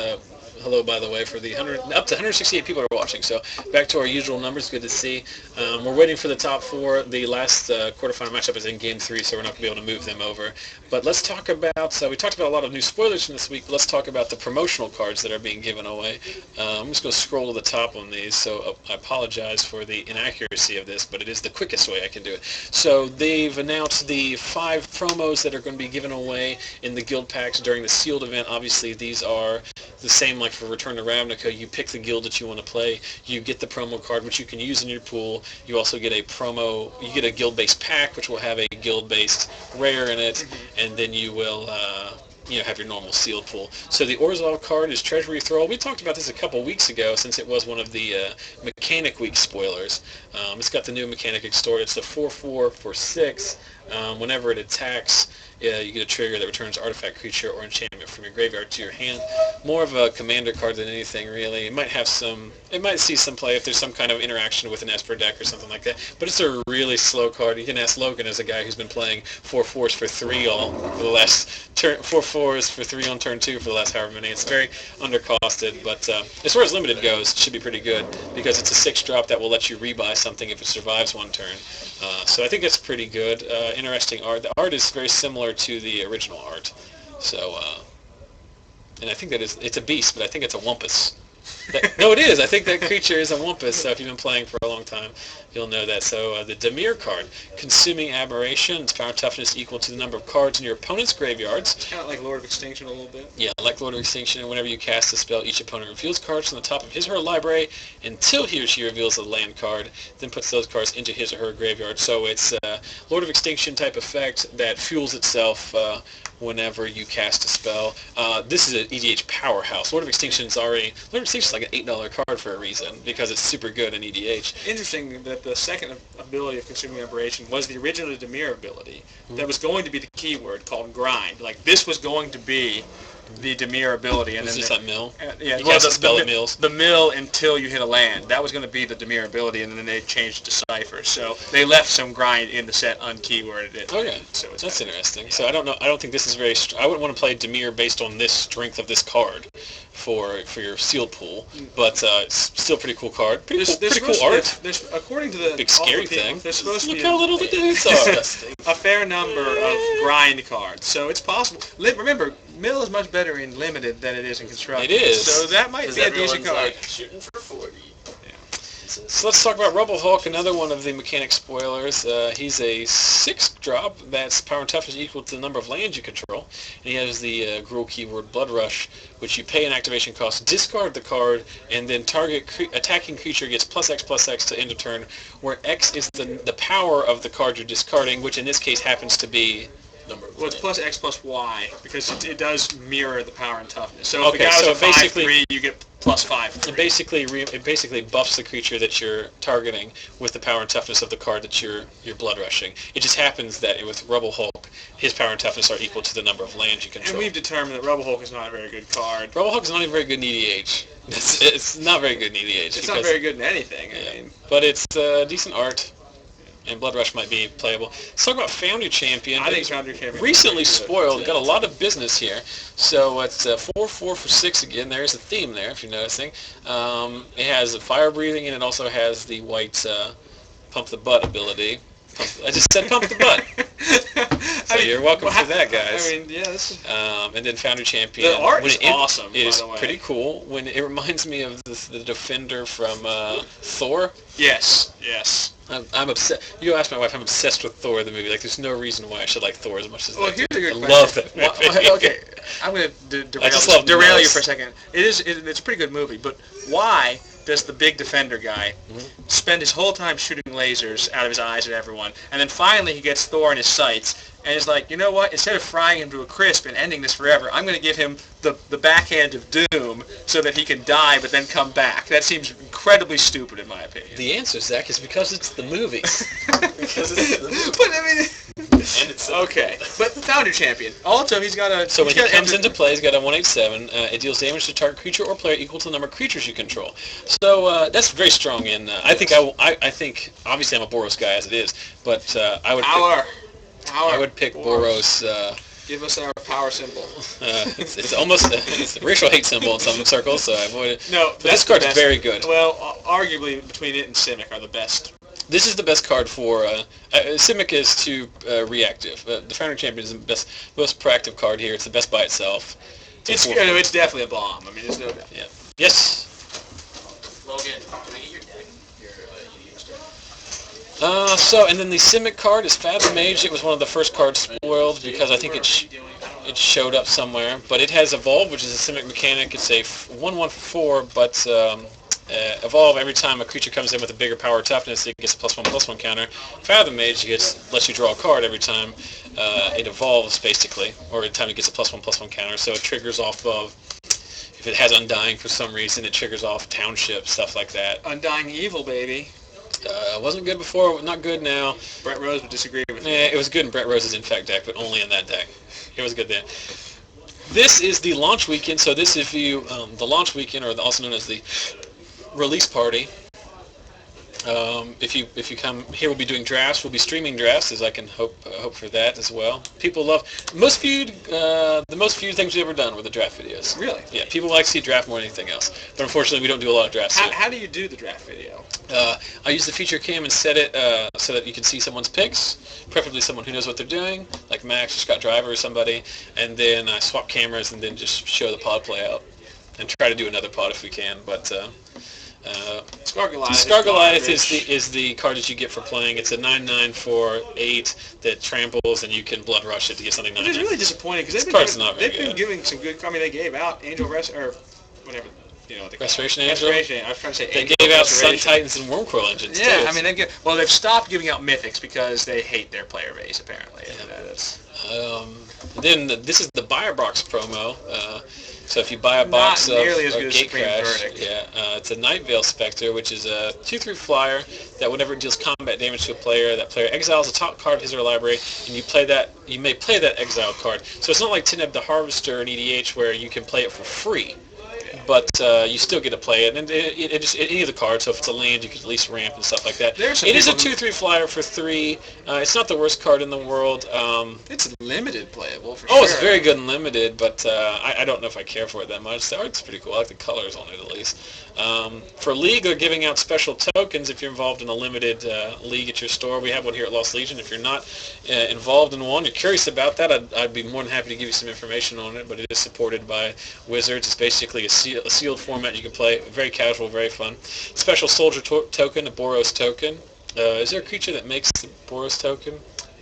Hello, by the way, for the up to 168 people are watching. So back to our usual numbers. Good to see. We're waiting for the top 4. The last quarterfinal matchup is in Game 3, so we're not going to be able to move them over. But let's talk about. We talked about a lot of new spoilers from this week. But let's talk about the promotional cards that are being given away. I'm just going to scroll to the top on these. So I apologize for the inaccuracy of this, but it is the quickest way I can do it. So they've announced the 5 promos that are going to be given away in the guild packs during the sealed event. Obviously, these are the same like for Return to Ravnica. You pick the guild that you want to play. You get the promo card, which you can use in your pool. You also get you get a guild-based pack, which will have a guild-based rare in it, and then you will have your normal sealed pool. So the Orzhov card is Treasury Thrall. We talked about this a couple weeks ago since it was one of the Mechanic Week spoilers. It's got the new Mechanic Extort. It's a 4/4 for 6. Whenever it attacks, you get a trigger that returns artifact, creature, or enchantment from your graveyard to your hand. More of a commander card than anything, really. It might see some play if there's some kind of interaction with an Esper deck or something like that. But it's a really slow card. You can ask Logan, as a guy who's been playing 4/4s for 3 for the last 4/4s for 3 on turn 2 for the last however many. It's very undercosted, but as far as limited goes, it should be pretty good because it's a 6-drop that will let you rebuy something if it survives one turn. So I think it's pretty good. Interesting art. The art is very similar to the original art. So, and I think it's a beast, but I think it's a Wumpus. No, it is. I think that creature is a Wumpus, so if you've been playing for a long time, you'll know that. So the Dimir card, Consuming Aberration, its power toughness equal to the number of cards in your opponent's graveyards. It's kind of like Lord of Extinction a little bit. Yeah, like Lord of Extinction, and whenever you cast a spell, each opponent reveals cards from the top of his or her library until he or she reveals a land card, then puts those cards into his or her graveyard. So it's a Lord of Extinction type effect that fuels itself whenever you cast a spell. This is an EDH powerhouse. Lord of Extinction is like an $8 card for a reason, because it's super good in EDH. Interesting that the second ability of Consuming Aberration was the original Dimir ability that was going to be the keyword called grind. Like, this was going to be the Dimir ability. And Is then this that mill? Yeah, You well, cast a spell at mills. The mill until you hit a land. That was going to be the Dimir ability, and then they changed to Cipher. So they left some grind in the set unkeyworded it. Okay, so that's interesting. Yeah. So I don't know. I don't think this is very. I wouldn't want to play Dimir based on this strength of this card for your sealed pool, but it's still a pretty cool card. Pretty cool art. There's, according to the big scary thing. There's supposed to Look be how little the dudes are. a fair number of grind cards, so it's possible. Remember, mill is much better in limited than it is in constructed. It is. So that might be a decent card. Like shooting for 40. So let's talk about Rubble Hulk, another one of the mechanic spoilers. He's a 6-drop that's power and toughness equal to the number of lands you control. And he has the Gruul keyword Blood Rush, which you pay an activation cost, discard the card, and then target attacking creature gets +X/+X to end of turn, where X is the power of the card you're discarding, which in this case happens to be... Well, it's +X/+Y, because it does mirror the power and toughness. So if okay, the guy so was a 5/3, you get +5/3. It basically buffs the creature that you're targeting with the power and toughness of the card that you're blood rushing. It just happens that with Rubble Hulk, his power and toughness are equal to the number of lands you control. And we've determined that Rubble Hulk is not a very good card. Rubble Hulk is not even very good in EDH. It's not very good in EDH. It's not very good in anything. Yeah, I mean, but it's decent art. And Blood Rush might be playable. Let's talk about Foundry Champion. I think Foundry Champion recently spoiled. Got a lot of business here. So it's 4/4 for 6 again. There's a theme there, if you're noticing. It has a fire breathing, and it also has the white pump the butt ability. I just said pump the butt. So you're welcome for that, guys. I mean, yeah. This is... and then Foundry Champion. The art is awesome. It is by the way. pretty cool. When it reminds me of the Defender from Thor. Yes. Yes. I'm obsessed. You ask my wife, I'm obsessed with Thor, the movie. Like, there's no reason why I should like Thor as much as I do. Here's a good question. Love that movie. Okay, I'm going to derail you for a second. It's a pretty good movie, but why does the big Defender guy spend his whole time shooting lasers out of his eyes at everyone, and then finally he gets Thor in his sights, and he's like, you know what, instead of frying him to a crisp and ending this forever, I'm going to give him the backhand of doom so that he can die but then come back. That seems incredibly stupid in my opinion. The answer, Zach, is because it's the movie. Because it's the movie. But I mean... And it's okay, but Foundry Champion. Also, he's got a... So when he comes into play, he's got a 1/8/7. It deals damage to target creature or player equal to the number of creatures you control. So that's very strong. In I think obviously I'm a Boros guy as it is, but I would pick Boros. Give us our power symbol. It's almost it's a racial hate symbol in some circles, so I avoid it. No, but this card's very good. Well, arguably between it and Simic are the best. This is the best card for... Simic is too reactive. The Foundry Champion is the most proactive card here. It's the best by itself. It's definitely a bomb. I mean, there's no doubt. Yeah. Yes? Logan, can I get your deck? And then the Simic card is Fathom Mage. It was one of the first cards spoiled because I think it showed up somewhere. But it has Evolve, which is a Simic mechanic. It's a 1/1/4, but... Evolve every time a creature comes in with a bigger power toughness, it gets a +1/+1 counter. Fathom Mage lets you draw a card every time it evolves, basically, or every time it gets a +1/+1 counter. So it triggers off of, if it has Undying for some reason, it triggers off Township, stuff like that. Undying Evil, baby. Wasn't good before, not good now. Brett Rose would disagree with me. It was good in Brett Rose's Infect deck, but only in that deck. It was good then. This is the launch weekend, so this is the launch weekend, or also known as the release party. If you come here, we'll be doing drafts. We'll be streaming drafts, as I can hope for that as well. People love the most viewed things we've ever done were the draft videos. Really? Yeah, people like to see draft more than anything else. But unfortunately, we don't do a lot of drafts. How do you do the draft video? I use the feature cam and set it so that you can see someone's picks, preferably someone who knows what they're doing, like Max or Scott Driver or somebody. And then I swap cameras and then just show the pod play out, and try to do another pod if we can. But Scar-Goliath is the card that you get for playing. It's a 9/9 for 8 that tramples, and you can blood rush it to get something 9/9. It's really disappointing because they've been giving some good. I mean, they gave out Angel Rest or whatever. Restoration Angel. Restoration. I was trying to say. They gave out Sun Titans and Wormcoil engines. Yeah, too. I mean they've stopped giving out Mythics because they hate their player base apparently. Yeah. Then this is the Buyer Box promo. So if you buy a box Not nearly as good as Supreme Gatecrash, Verdict. it's a Nightveil Spectre, which is a 2/3 flyer that whenever it deals combat damage to a player, that player exiles a top card of his or her library, and you may play that exiled card. So it's not like Tineb the Harvester in EDH where you can play it for free. But you still get to play it, and it just any of the cards. So if it's a land, you can at least ramp and stuff like that. It is a 2/3 flyer for 3. It's not the worst card in the world. It's limited playable for sure. Oh, it's very good and limited, but I don't know if I care for it that much. The art's pretty cool. I like the colors on it at least. For League, they're giving out special tokens if you're involved in a limited league at your store. We have one here at Lost Legion. If you're not involved in one, you're curious about that, I'd be more than happy to give you some information on it, but it is supported by Wizards. It's basically a sealed format you can play. Very casual, very fun. Special soldier token, a Boros token. Is there a creature that makes the Boros token?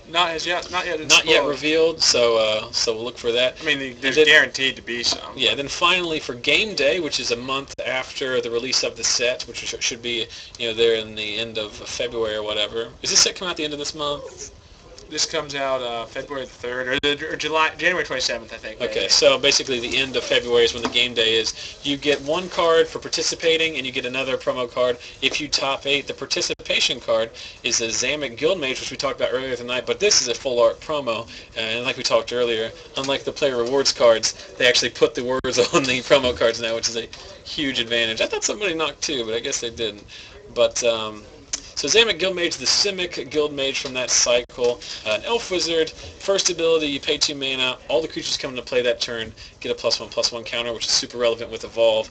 Not yet. Not yet revealed, so we'll look for that. I mean, there's guaranteed to be some. Yeah, then finally for Game Day, which is a month after the release of the set, which should be, there in the end of February or whatever. Is this set come out the end of this month? This comes out February the 3rd, or January 27th, I think. Okay, so basically the end of February is when the game day is. You get one card for participating, and you get another promo card if you top 8. The participation card is a Zamek Guildmage, which we talked about earlier tonight, but this is a full art promo, and like we talked earlier, unlike the player rewards cards, they actually put the words on the promo cards now, which is a huge advantage. I thought somebody knocked 2, but I guess they didn't. But so Zamek Guildmage, the Simic Guildmage from that cycle, an Elf Wizard, first ability, you pay 2 mana, all the creatures come into play that turn, get a +1/+1 counter, which is super relevant with Evolve.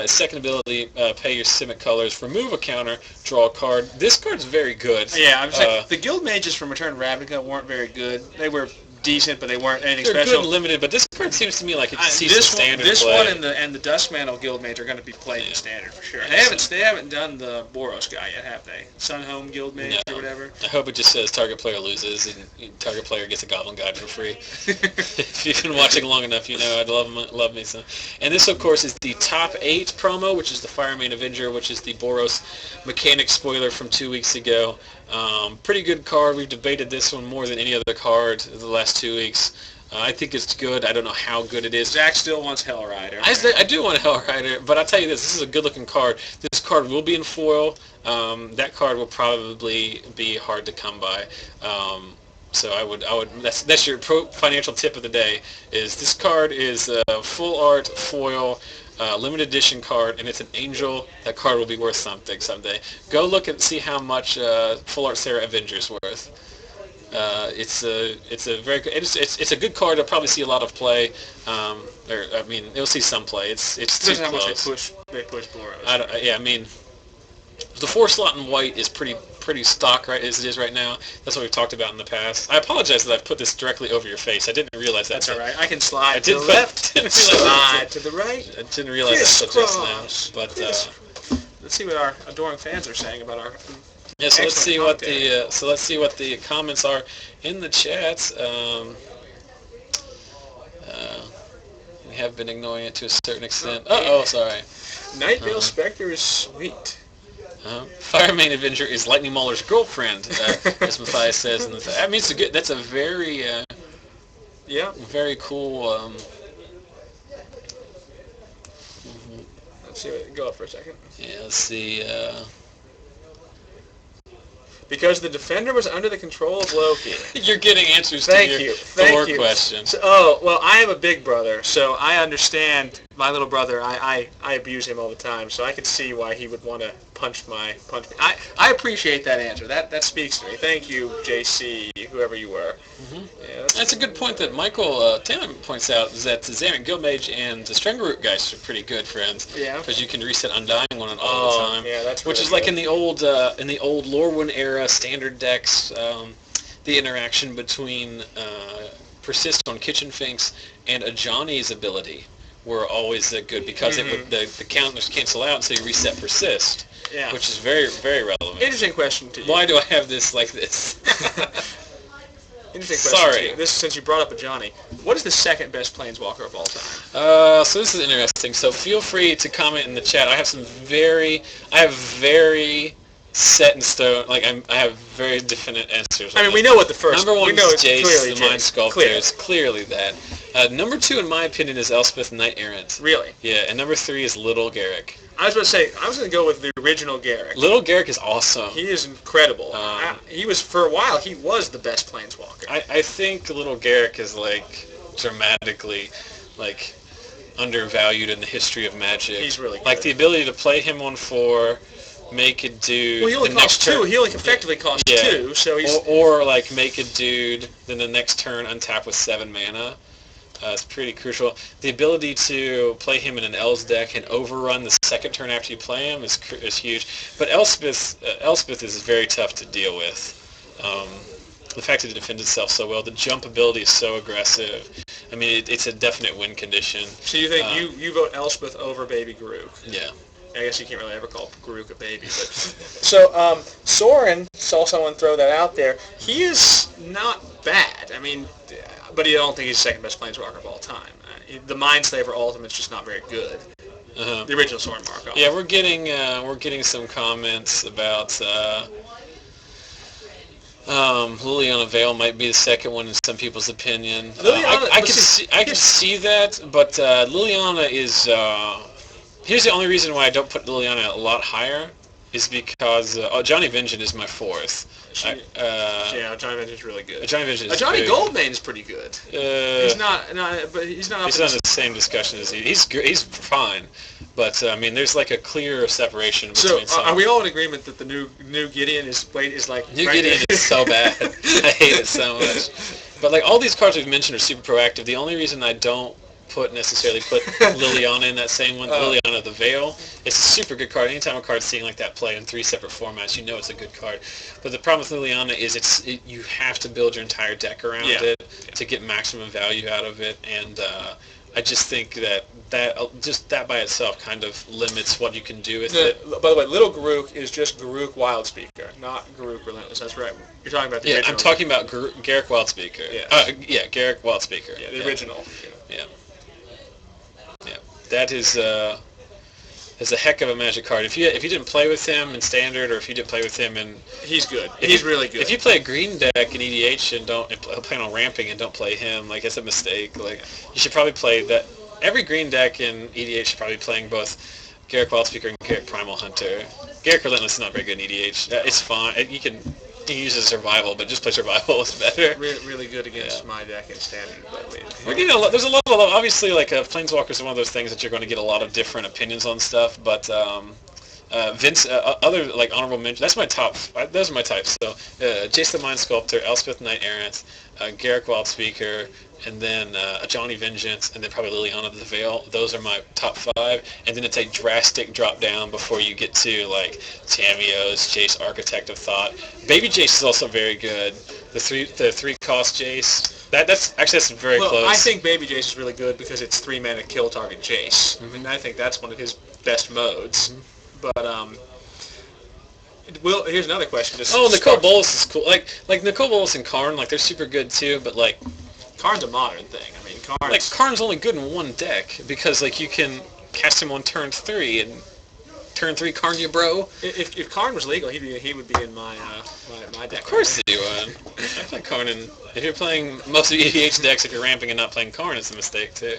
Second ability, pay your Simic colors, remove a counter, draw a card. This card's very good. Yeah, I'm just like, the Guild Mages from Return to Ravnica weren't very good. They were decent, but they weren't anything They're special. Good and limited, but this card seems to me like it sees this some standard This play. one and the Duskmantle Guildmage are going to be played in standard for sure. They haven't done the Boros guy yet, have they? Sunhome Guildmage or whatever. I hope it just says target player loses and target player gets a Goblin Guide for free. If you've been watching long enough, you know I'd love me some. And this, of course, is the top 8 promo, which is the Firemain Avenger, which is the Boros mechanic spoiler from 2 weeks ago. Pretty good card. We've debated this one more than any other card the last 2 weeks. I think it's good. I don't know how good it is. Zach still wants Hell Rider. I do want a Hell Rider, but I'll tell you this is a good-looking card. This card will be in foil. That card will probably be hard to come by. So I would. That's your financial tip of the day. Is this card is full art foil. Limited edition card, and it's an angel. That card will be worth something someday. Go look and see how much Full Art Sarah Avenger's worth. It's a very good. It's a good card. I'll probably see a lot of play. It'll see some play. It's too close. How much they push Boros. I mean, the 4 slot in white is pretty stock right as it is right now. That's what we've talked about in the past. I apologize that I've put this directly over your face. I didn't realize that. That's all right. I can slide to the left, slide to the right. I didn't realize that just now. But let's see what our adoring fans are saying about our. Yeah, so let's see what the comments are in the chats. We have been ignoring it to a certain extent. Sorry. Nightveil Spectre is sweet. Firemain Avenger is Lightning Mauler's girlfriend, as Matthias says. I mean, that's a very, very cool. Let's see. Go up for a second. Yeah, let's see. Because the defender was under the control of Loki. You're getting answers to your Thor questions. So, well, I have a big brother, so I understand my little brother. I abuse him all the time, so I could see why he would want to punch me. I appreciate that answer. That speaks to me. Thank you, JC, whoever you were. Mm-hmm. Yeah, that's a good point that Michael Taylor points out, is that the Zamek Guildmage and the Strangleroot guys are pretty good friends. Yeah. Because you can reset Undying one all the time. Yeah, that's which really is like in the old Lorwyn era standard decks. The interaction between Persist on Kitchen Finks and a Johnny's ability were always good because the counters cancel out, so you reset Persist. Yeah. Which is very, very relevant. Interesting question to you. Why do I have this like this? Interesting question. Sorry. This, since you brought up a Johnny, what is the second best Planeswalker of all time? So this is interesting. So feel free to comment in the chat. I have very set in stone. Like I have very definite answers. I mean, we know what the first. Number one we know is it's Jace, clearly the Mind Jace. Sculptor. Clear. It's clearly that. Number 2, in my opinion, is Elspeth Knight Errant. Really? Yeah, and number 3 is Little Garrick. I was about to say, I was going to go with the original Garrick. Little Garrick is awesome. He is incredible. He was, for a while, he was the best Planeswalker. I think Little Garrick is, like, dramatically, like, undervalued in the history of Magic. He's really good. Like, the ability to play him on 4, make a dude... Well, he only costs 2. He only effectively costs 2, so he's... Or, like, make a dude, then the next turn untap with 7 mana. It's pretty crucial. The ability to play him in an Elves deck and overrun the second turn after you play him is huge. But Elspeth is very tough to deal with. The fact that it defends itself so well, the jump ability is so aggressive. I mean, it's a definite win condition. So you think you vote Elspeth over Baby Garuk? Yeah. I guess you can't really ever call Garuk a baby. But so Soren, saw someone throw that out there. He is not bad. I mean, but I don't think he's the second best Planeswalker of all time. The Mindslaver Ultimate's just not very good. The original Soren Marcum. Yeah, we're getting some comments about Liliana Vale might be the second one in some people's opinion. I could see that, but Liliana is. Here's the only reason why I don't put Liliana a lot higher is because Johnny Vengeance is my 4th. Yeah, Johnny Vengeance is really good. Johnny Vengeance is Johnny good. Goldmane is pretty good. He's not but he's not. He's not in the same discussion as he's fine, but I mean, there's like a clear separation between. So, are we all in agreement that the new Gideon is like? New Gideon is so bad. I hate it so much. But like all these cards we've mentioned are super proactive. The only reason I don't necessarily put Liliana in that same one, Liliana the Veil. It's a super good card. Anytime a card's seeing like that play in 3 separate formats, you know it's a good card. But the problem with Liliana is you have to build your entire deck around it to get maximum value out of it, and I just think that by itself kind of limits what you can do with it. By the way, Little Garuk is just Garuk Wildspeaker, not Garuk Relentless. That's right. You're talking about the original. I'm talking about Garrick Wildspeaker. Yeah. Garrick Wildspeaker. Yeah, the original. Yeah. That is a heck of a Magic card. If you didn't play with him in Standard, or if you didn't play with him in... He's good. He's really good. If you play a green deck in EDH and don't plan on ramping and don't play him, like, it's a mistake. Like, you should probably play that. Every green deck in EDH should probably be playing both Garrick Wildspeaker and Garrick Primal Hunter. Garrick Relentless is not very good in EDH. It's fine. You can use it as survival, but just play survival is better. Really good against my deck in Standard. But we're getting a lot. There's a lot of obviously, like, Planeswalker is one of those things that you're going to get a lot of different opinions on stuff. But Vince, other like honorable mention. That's my top. Those are my types. So Jace the Mind Sculptor, Elspeth Knight Errant, Garrick Wildspeaker, and then Johnny Vengeance, and then probably Liliana the Veil. Those are my top 5, and then it's a drastic drop down before you get to like Tamiyo's, Jace Architect of Thought. Baby Jace is also very good. The 3 cost Jace. That's very close. I think Baby Jace is really good because it's 3 mana kill target Jace. I mean, I think that's one of his best modes. But here's another question. Nicole Bolas is cool. Like Nicole Bolas and Karn, like they're super good too. But like Karn's a modern thing. I mean, Karn's only good in one deck because like you can cast him on turn 3 and turn 3 Karn you bro. If Karn was legal, he would be in my deck. Of course he would. I play Karn if you're playing most of the EDH decks, if you're ramping and not playing Karn, it's a mistake too.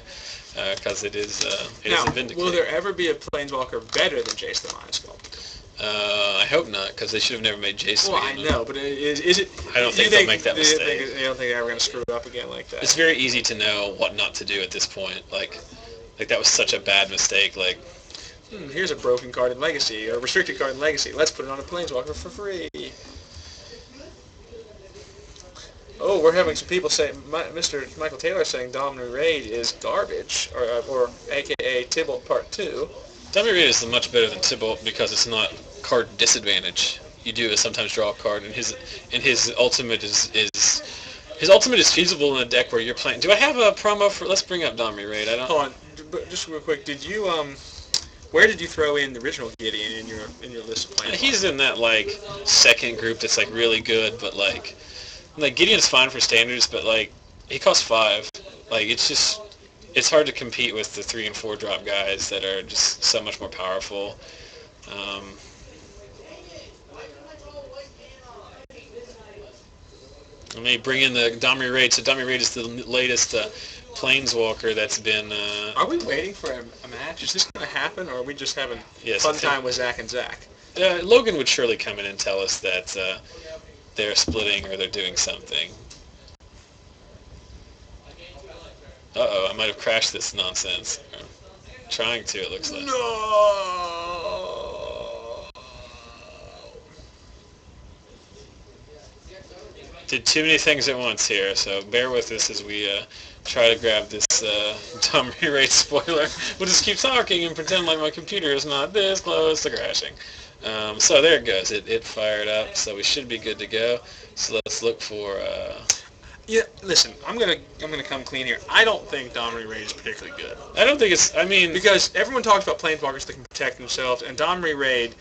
Because it is a Vindicate. Will there ever be a Planeswalker better than Jace the Mind Sculptor? I hope not, because they should have never made Jace. Well, I know, but is it? I don't think they'll make that mistake. You don't think they're ever going to screw up again like that? It's very easy to know what not to do at this point. Like that was such a bad mistake. Like, here's a broken card in Legacy, or a restricted card in Legacy. Let's put it on a Planeswalker for free. Oh, we're having some people say, Mr. Michael Taylor saying Dominant Raid is garbage, or AKA Tybalt Part 2. Dominant Raid is much better than Tybalt because it's not card disadvantage. You do sometimes draw a card, and his ultimate is feasible in a deck where you're playing. Do I have a promo for? Let's bring up Dominant Raid. I don't. Hold on, but just real quick. Did you where did you throw in the original Gideon in your list of Planeswalkers? He's in that like second group that's like really good, but like Gideon's fine for standards, but like he costs 5. Like it's hard to compete with the 3 and 4 drop guys that are just so much more powerful. Let me bring in the Domri Raid. So Domri Raid is the latest Planeswalker that's been... Are we waiting for a match? Is this going to happen, or are we just having Yes, fun time with Zach and Zach? Logan would surely come in and tell us that they're splitting or they're doing something. Uh-oh, I might have crashed this nonsense. I'm trying to, it looks like. No! Did too many things at once here, so bear with us as we try to grab this Domri Raid spoiler. We'll just keep talking and pretend like my computer is not this close to crashing. So there it goes. It fired up, so we should be good to go. So let's look for... Yeah, listen, I'm gonna come clean here. I don't think Domri Raid is particularly good. I don't think it's... I mean... Because everyone talks about Planeswalkers that can protect themselves, and Domri Raid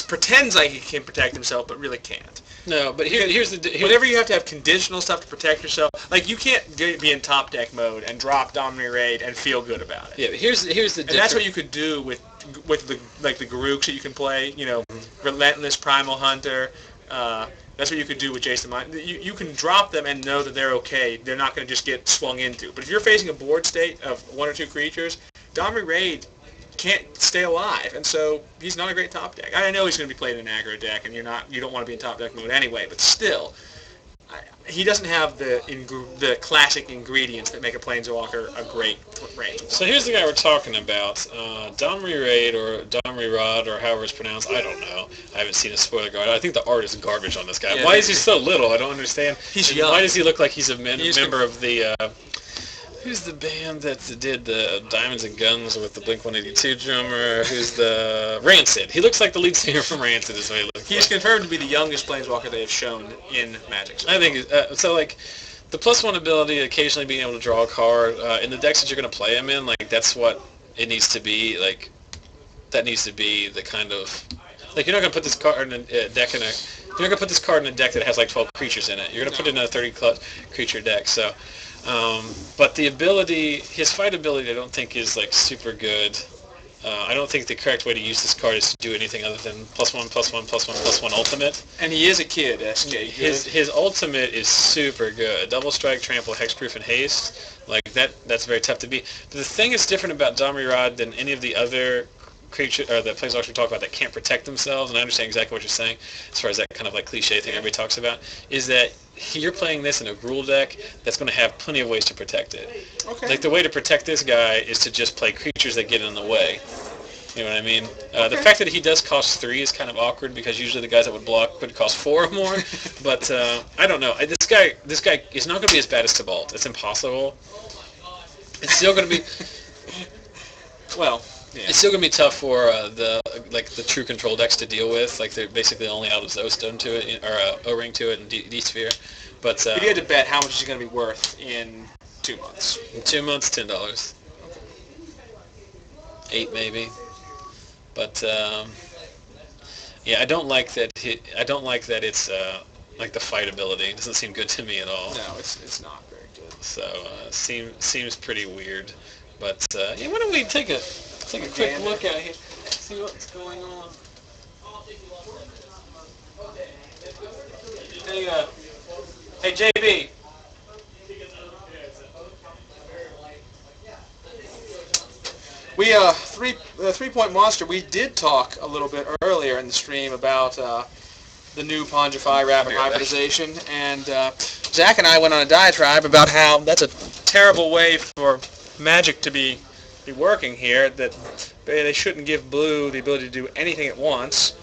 pretends like he can protect himself, but really can't. No, but here's the... Whenever you have to have conditional stuff to protect yourself, like you can't be in top deck mode and drop Domri Raid and feel good about it. Yeah, but here's the difference. And that's what you could do with the the Garuks that you can play. You know, Relentless, Primal Hunter. That's what you could do with Jason. You can drop them and know that they're okay. They're not going to just get swung into. But if you're facing a board state of one or two creatures, Domri Raid can't stay alive, and so he's not a great top deck. I know he's going to be played in an aggro deck, and you don't want to be in top deck mode anyway. But still, he doesn't have the classic ingredients that make a Planeswalker a great raid. So here's the guy we're talking about, Domri Raid or Domri Rod or however it's pronounced. I don't know. I haven't seen a spoiler guide. I think the art is garbage on this guy. Yeah, why is he so little? I don't understand. He's young. Why does he look like he's a member of the... Who's the band that did the Diamonds and Guns with the Blink-182 drummer? Who's the... Rancid. He looks like the lead singer from Rancid is what he looks like. He's confirmed to be the youngest Planeswalker they have shown in Magic. I think... so, like, the +1 ability, occasionally being able to draw a card, in the decks that you're going to play him in, like, that's what it needs to be. Like, that needs to be the kind of... Like, you're not going to put this card in a deck in a... You're not going to put this card in a deck that has, like, 12 creatures in it. You're going to put it in a 30-creature deck, so... but the ability, his fight ability, I don't think is like super good. I don't think the correct way to use this card is to do anything other than +1/+1/+1/+1 ultimate. And he is a kid, SK. His ultimate is super good. Double strike, trample, hexproof, and haste. Like that's very tough to beat. But the thing that's different about Domri Rod than any of the other creatures or the Planeswalkers we talk about that can't protect themselves, and I understand exactly what you're saying as far as that kind of like cliche thing everybody talks about, is that you're playing this in a Gruul deck that's going to have plenty of ways to protect it. Okay. Like the way to protect this guy is to just play creatures that get in the way. You know what I mean? Okay. The fact that he does cost 3 is kind of awkward because usually the guys that would block would cost 4 or more. But I don't know. This guy is not going to be as bad as Tibalt. It's impossible. It's still going to be. Well. Yeah. It's still gonna be tough for the true control decks to deal with. Like they're basically only out of Zostone to it, or O-Ring to it, and D-Sphere. But if you had to bet, how much is he gonna be worth in 2 months? In 2 months, $10. 8 maybe. But yeah, I don't like that. I don't like that it's like the fight ability. It doesn't seem good to me at all. No, it's not very good. So seems pretty weird. But yeah, why don't we take a quick look at here, see what's going on. Hey JB. We 3-point monster. We did talk a little bit earlier in the stream about the new Pongify rapid hybridization, and Zach and I went on a diatribe about how that's a terrible way for Magic to be working here, that they shouldn't give blue the ability to do anything it wants.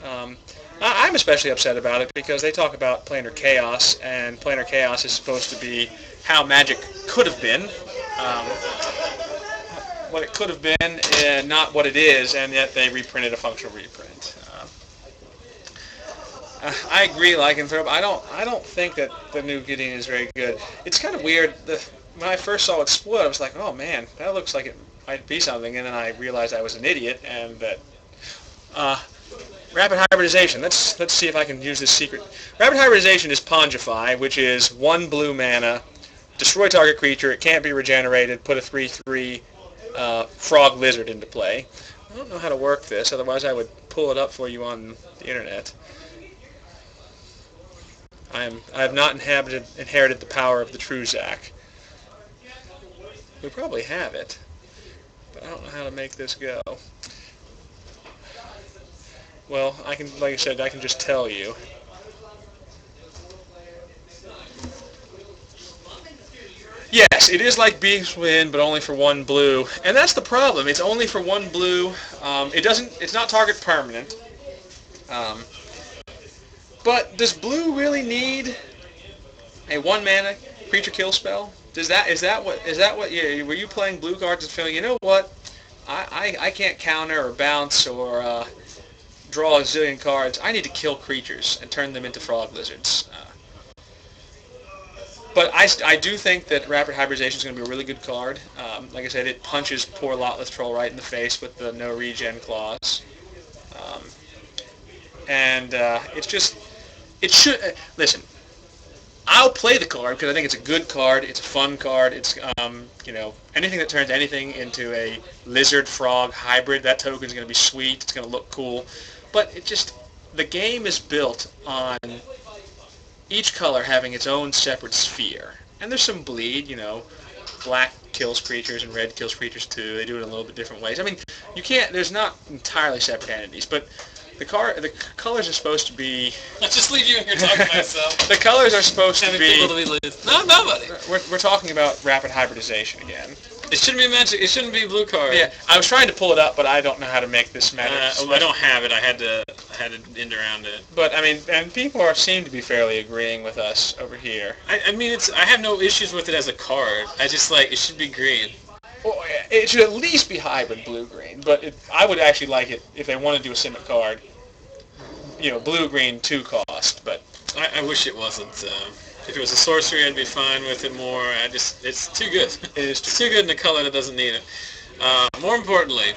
I'm especially upset about it because they talk about planar chaos, and planar chaos is supposed to be how Magic could have been, what it could have been, and not what it is, and yet they reprinted a functional reprint. I agree, Lycanthrope. I don't think that the new Gideon is very good. It's kind of weird. When I first saw it split, I was like, oh man, that looks like it might be something, and then I realized I was an idiot, and that rapid hybridization. Let's see if I can use this secret. Rapid hybridization is Pongify, which is 1 blue mana, destroy target creature, it can't be regenerated, put a 3/3 frog lizard into play. I don't know how to work this, otherwise I would pull it up for you on the internet. I have not inherited the power of the true Zach. We probably have it, but I don't know how to make this go. Well, I can, like I said, I can just tell you. Yes, it is like Beast Wind, but only for one blue, and that's the problem. It's only for one blue. It's not target permanent. But does blue really need a 1-mana creature kill spell? Is that what? Yeah, were you playing blue cards and feeling, you know what? I can't counter or bounce or draw a zillion cards. I need to kill creatures and turn them into frog lizards. But I do think that Rapid Hybridization is going to be a really good card. Like I said, it punches poor Lotless Troll right in the face with the no regen clause. It's just, it should, listen, I'll play the card because I think it's a good card, it's a fun card, it's, anything that turns anything into a lizard frog hybrid, that token is going to be sweet, it's going to look cool. But the game is built on each color having its own separate sphere. And there's some bleed, black kills creatures and red kills creatures too. They do it in a little bit different ways. I mean, there's not entirely separate entities, but the colors are supposed to be... I'll just leave you in here talking to myself. The colors are supposed to be... people to be loose. No, nobody. We're talking about Rapid Hybridization again. It shouldn't be magic. It shouldn't be blue card. Yeah, I was trying to pull it up, but I don't know how to make this matter. I don't have it. I had to end around it. But I mean, and people seem to be fairly agreeing with us over here. I mean, I have no issues with it as a card. I just it should be green. Well, it should at least be hybrid blue-green, but I would actually like it if they want to do a Simic card. Blue-green 2 cost, but I wish it wasn't. If it was a sorcery, I'd be fine with it more. It's too good. It is too good in a color that doesn't need it. More importantly,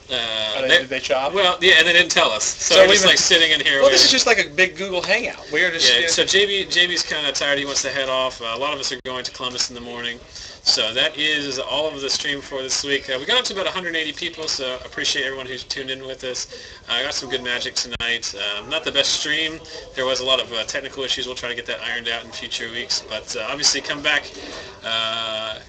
did they chop? Well, yeah, and they didn't tell us. So we're just sitting in here. Well, this is just like a big Google Hangout. We're just So JB's kind of tired. He wants to head off. A lot of us are going to Columbus in the morning. So that is all of the stream for this week. We got up to about 180 people, so appreciate everyone who's tuned in with us. I got some good magic tonight. Not the best stream. There was a lot of technical issues. We'll try to get that ironed out in future weeks. But obviously come back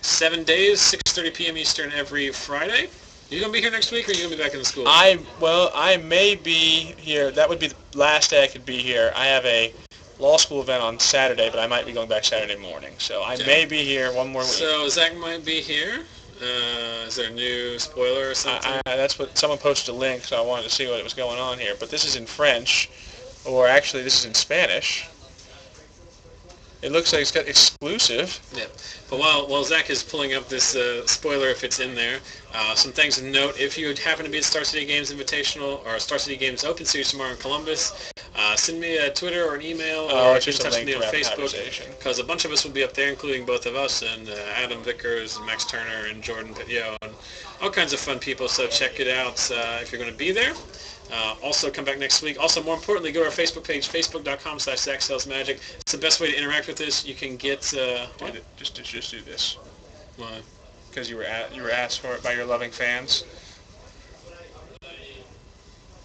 7 days, 6:30 p.m. Eastern every Friday. You going to be here next week, or are you going to be back in the school? I may be here. That would be the last day I could be here. I have a law school event on Saturday, but I might be going back Saturday morning. So I may be here one more week. So Zach might be here. Is there a new spoiler or something? That's what someone posted a link, so I wanted to see what was going on here. But this is in French, or actually this is in Spanish. It looks like it's got exclusive. Yeah. But while Zach is pulling up this spoiler, if it's in there, some things to note. If you happen to be at Star City Games Invitational or Star City Games Open Series tomorrow in Columbus, send me a Twitter or an email, or just touch me on Facebook, because a bunch of us will be up there, including both of us, and Adam Vickers, and Max Turner, and Jordan Pitio, and all kinds of fun people. So check it out if you're going to be there. Also, come back next week. Also, more importantly, go to our Facebook page, facebook.com/ZachSellsMagic. It's the best way to interact with us. You can get... Just do this. Why? Because you were asked for it by your loving fans.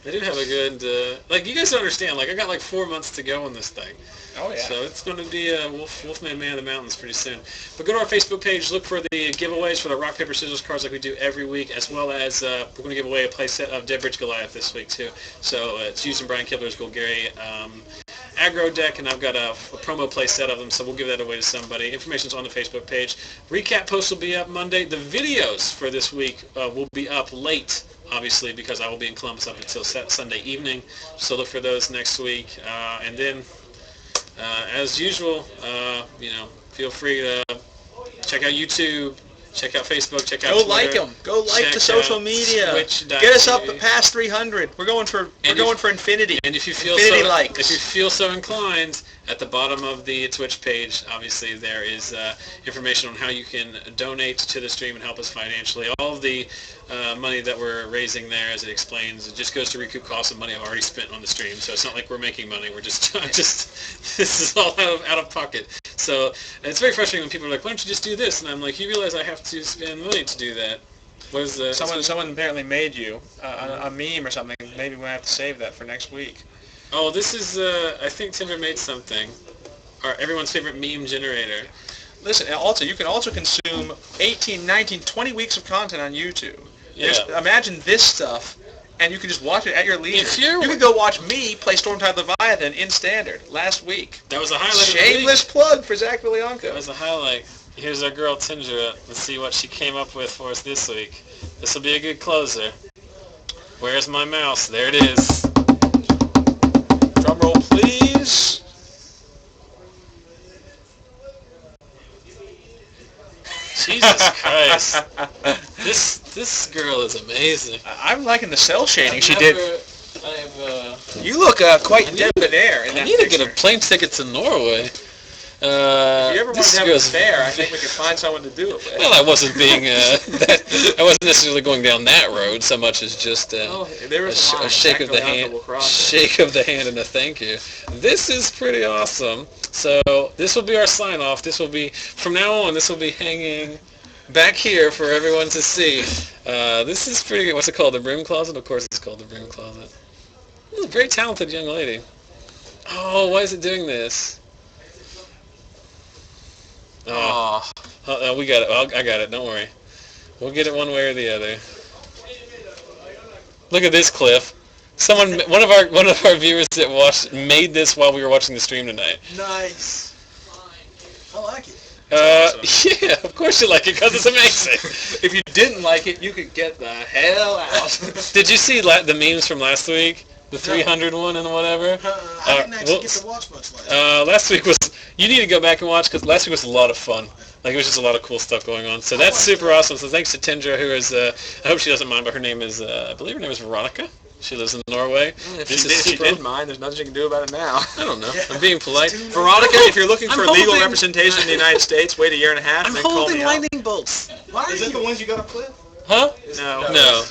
They do have a good... you guys don't understand. I got 4 months to go on this thing. Oh, yeah. So it's going to be Wolfman Man of the Mountains pretty soon. But go to our Facebook page, look for the giveaways for the rock, paper, scissors cards like we do every week, as well as we're going to give away a play set of Dead Bridge Goliath this week, too. So it's using Brian Kibler's Golgari aggro deck, and I've got a promo play set of them, so we'll give that away to somebody. Information's on the Facebook page. Recap post will be up Monday. The videos for this week will be up late, obviously, because I will be in Columbus up until Sunday evening. So look for those next week. And then... as usual, feel free to check out YouTube, check out Facebook, check out Twitter. Like them. Go like the social media. Get us up past 300. We're going for infinity. And if you feel so inclined, at the bottom of the Twitch page, obviously there is information on how you can donate to the stream and help us financially. All of the money that we're raising there, as it explains, it just goes to recoup costs of money I've already spent on the stream. So it's not like we're making money. We're just this is all out of pocket. So it's very frustrating when people are like, why don't you just do this? And I'm like, you realize I have to spend money to do that. What is the... Someone apparently made you a meme or something. Maybe we'll have to save that for next week. Oh, this is, I think Timber made something. everyone's favorite meme generator. Listen, also you can also consume 18, 19, 20 weeks of content on YouTube. Yeah. Imagine this stuff, and you can just watch it at your leisure. You can go watch me play Stormtide Leviathan in Standard last week. That was a highlight. Shameless plug for Zach Vilianco. That was a highlight. Here's our girl Tindra. Let's see what she came up with for us this week. This will be a good closer. Where's my mouse? There it is. Drum roll, please. Jesus Christ. This girl is amazing. I'm liking the cell shading she did. You look quite debonair in that I need to picture. get a plane ticket to Norway. If you ever want to have an affair, I think we could find someone to do it with. Well, I wasn't being I wasn't necessarily going down that road so much as just a shake of the hand, and a thank you. This is pretty awesome. So this will be our sign off. This will be from now on. This will be hanging back here for everyone to see. This is pretty good. What's it called? The broom closet? Of course, it's called the broom closet. This is a very talented young lady. Oh, why is it doing this? Oh, we got it. I got it. Don't worry. We'll get it one way or the other. Look at this, Cliff. One of our viewers that made this while we were watching the stream tonight. Nice. I like it. Yeah, of course you like it because it's amazing. If you didn't like it, you could get the hell out. Did you see the memes from last week? The 300 one and whatever? I didn't actually get to watch much last week. Last week was... You need to go back and watch because last week was a lot of fun. Like, it was just a lot of cool stuff going on. So that's super awesome. So thanks to Tindra, who is... I hope she doesn't mind, but her name is... I believe her name is Veronica. She lives in Norway. If she did mind, there's nothing she can do about it now. I don't know. I'm being polite. Veronica, if you're looking for legal representation in the United States, wait a year and a half, and then call me out. lightning bolts. Is that the ones you got to Cliff? Huh? No.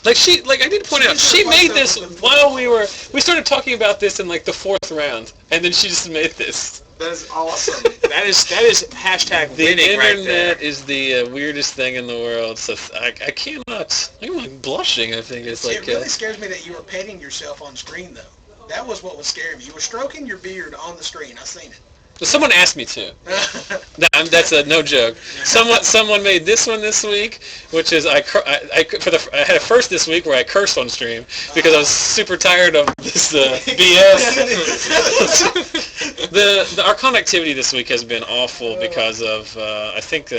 I need to point out, she made this while we started talking about this in like the 4th round, and then she just made this. That is awesome. that is hashtag winning right there. The internet is the weirdest thing in the world, so I cannot, I'm like blushing, I think. It really scares me that you were petting yourself on screen, though. That was what was scaring me. You were stroking your beard on the screen. I seen it. Someone asked me to. That's no joke. Someone made this one this week, which is I had a first this week where I cursed on stream because I was super tired of this BS. Our connectivity this week has been awful because of I think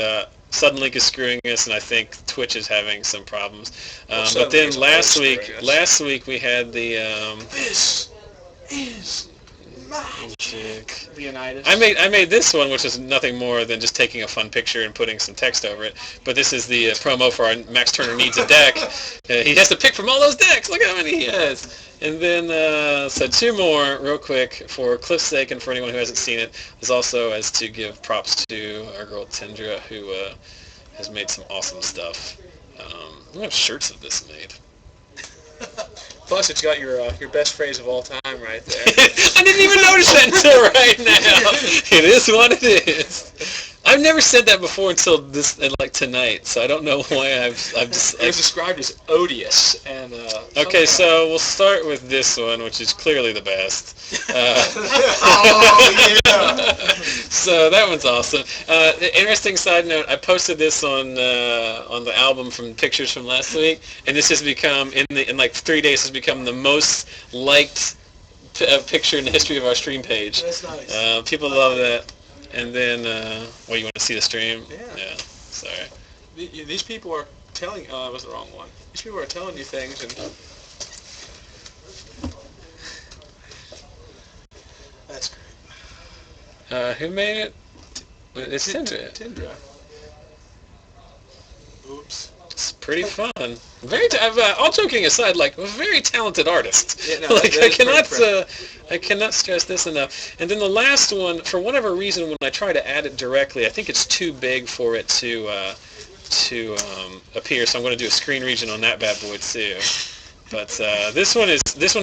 Suddenlink is screwing us, and I think Twitch is having some problems. But then last week we had the this is Leonidas. I made this one, which is nothing more than just taking a fun picture and putting some text over it. But this is the promo for our Max Turner Needs a Deck. He has to pick from all those decks. Look how many he has. And then, so 2 more real quick for Cliff's sake and for anyone who hasn't seen it, is also as to give props to our girl Tindra, who has made some awesome stuff. We have shirts of this made. Plus, it's got your best phrase of all time right there. I didn't even notice that until right now. It is what it is. I've never said that before until this, like tonight. So I don't know why I've just. It was described as odious and. Okay, so we'll start with this one, which is clearly the best. Oh yeah. So that one's awesome. Interesting side note: I posted this on the album from pictures from last week, and this has become in like 3 days has become the most liked picture in the history of our stream page. That's nice. People love that. And then, you want to see the stream? Yeah. Sorry. These people are telling. That was the wrong one. These people are telling you things and. That's great. Who made it? It's Tindra. Tindra. Oops. It's pretty fun. All joking aside, like a very talented artist. Yeah, no, like I cannot stress this enough. And then the last one, for whatever reason, when I try to add it directly, I think it's too big for it to appear. So I'm going to do a screen region on that bad boy too. But this one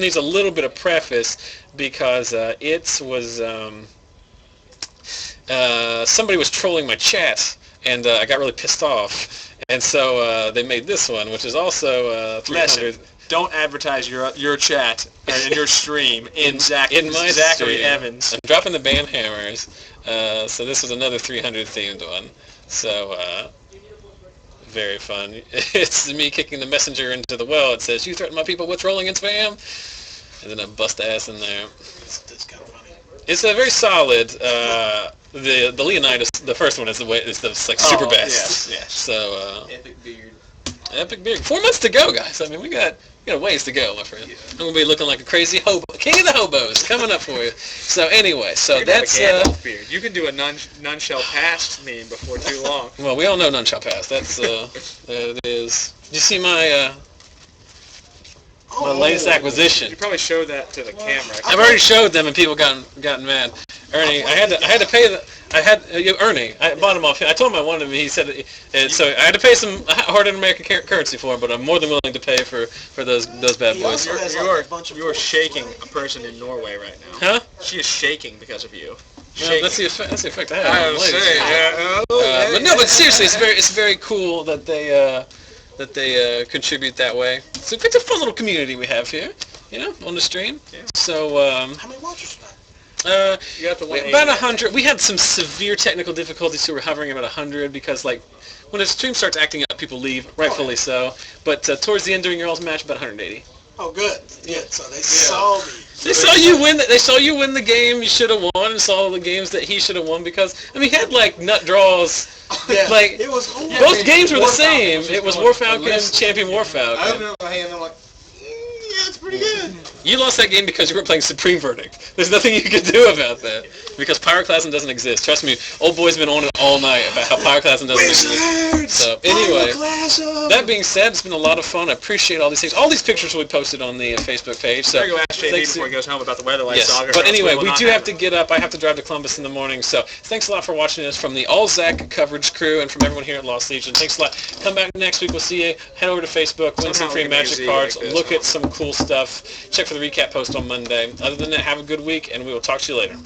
needs a little bit of preface because it was somebody was trolling my chat, and I got really pissed off. And so they made this one, which is also 300. don't advertise your chat and your stream in Zachary stream. Evans. I'm dropping the band hammers. So this was another 300 themed one. So very fun. It's me kicking the messenger into the well. It says, "You threaten my people with trolling and spam," and then I bust ass in there. That's kind of funny. It's a very solid. The Leonidas, the first one is the super best. Yes. So Epic beard. epic beard. 4 months to go, guys. I mean, we got a ways to go, my friend. Yeah. I'm gonna be looking like a crazy hobo, king of the hobos, coming up for you. So anyway, so that's beard. You can do a none shall pass meme before too long. Well, we all know none shall pass. That's it is. Did you see my latest acquisition? You probably showed that to the camera. I've already showed them, and people gotten mad. Ernie, I had to pay the. Ernie. I bought him off. I told him I wanted him. He said, so I had to pay some hard-earned American currency for him, but I'm more than willing to pay for those bad boys. You are shaking a person in Norway right now. Huh? She is shaking because of you. No, that's the effect I have. I was saying, but seriously, it's very cool that they contribut that way. So it's a fun little community we have here, on the stream. Yeah. So how many watchers? You got the about 100. We had some severe technical difficulties, so we're hovering about 100 because, when the stream starts acting up, people leave, rightfully so. But towards the end during your all's match, about 180. Oh, good. Yeah. So they saw me. They saw you win. They saw you win the game you should have won, and saw the games that he should have won because he had nut draws. Yeah. It was horrible. Both games were the same. It was War Falcon, Champion War Falcon. I opened up my hand and I'm like, yeah, it's pretty good. You lost that game because you were playing Supreme Verdict. There's nothing you could do about that. Because Pyroclasm doesn't exist. Trust me, old boy's been on it all night about how Pyroclasm doesn't exist. So anyway, that being said, it's been a lot of fun. I appreciate all these things. All these pictures will be posted on the Facebook page. So I'm going to go ask JB before he goes home about the weather saga. But anyway, we do have to get up. I have to drive to Columbus in the morning. So thanks a lot for watching this from the All Zach coverage crew and from everyone here at Lost Legion. Thanks a lot. Come back next week. We'll see you. Head over to Facebook, win some free Magic cards, look at some cool stuff. Check for the recap post on Monday. Other than that, have a good week, and we will talk to you later.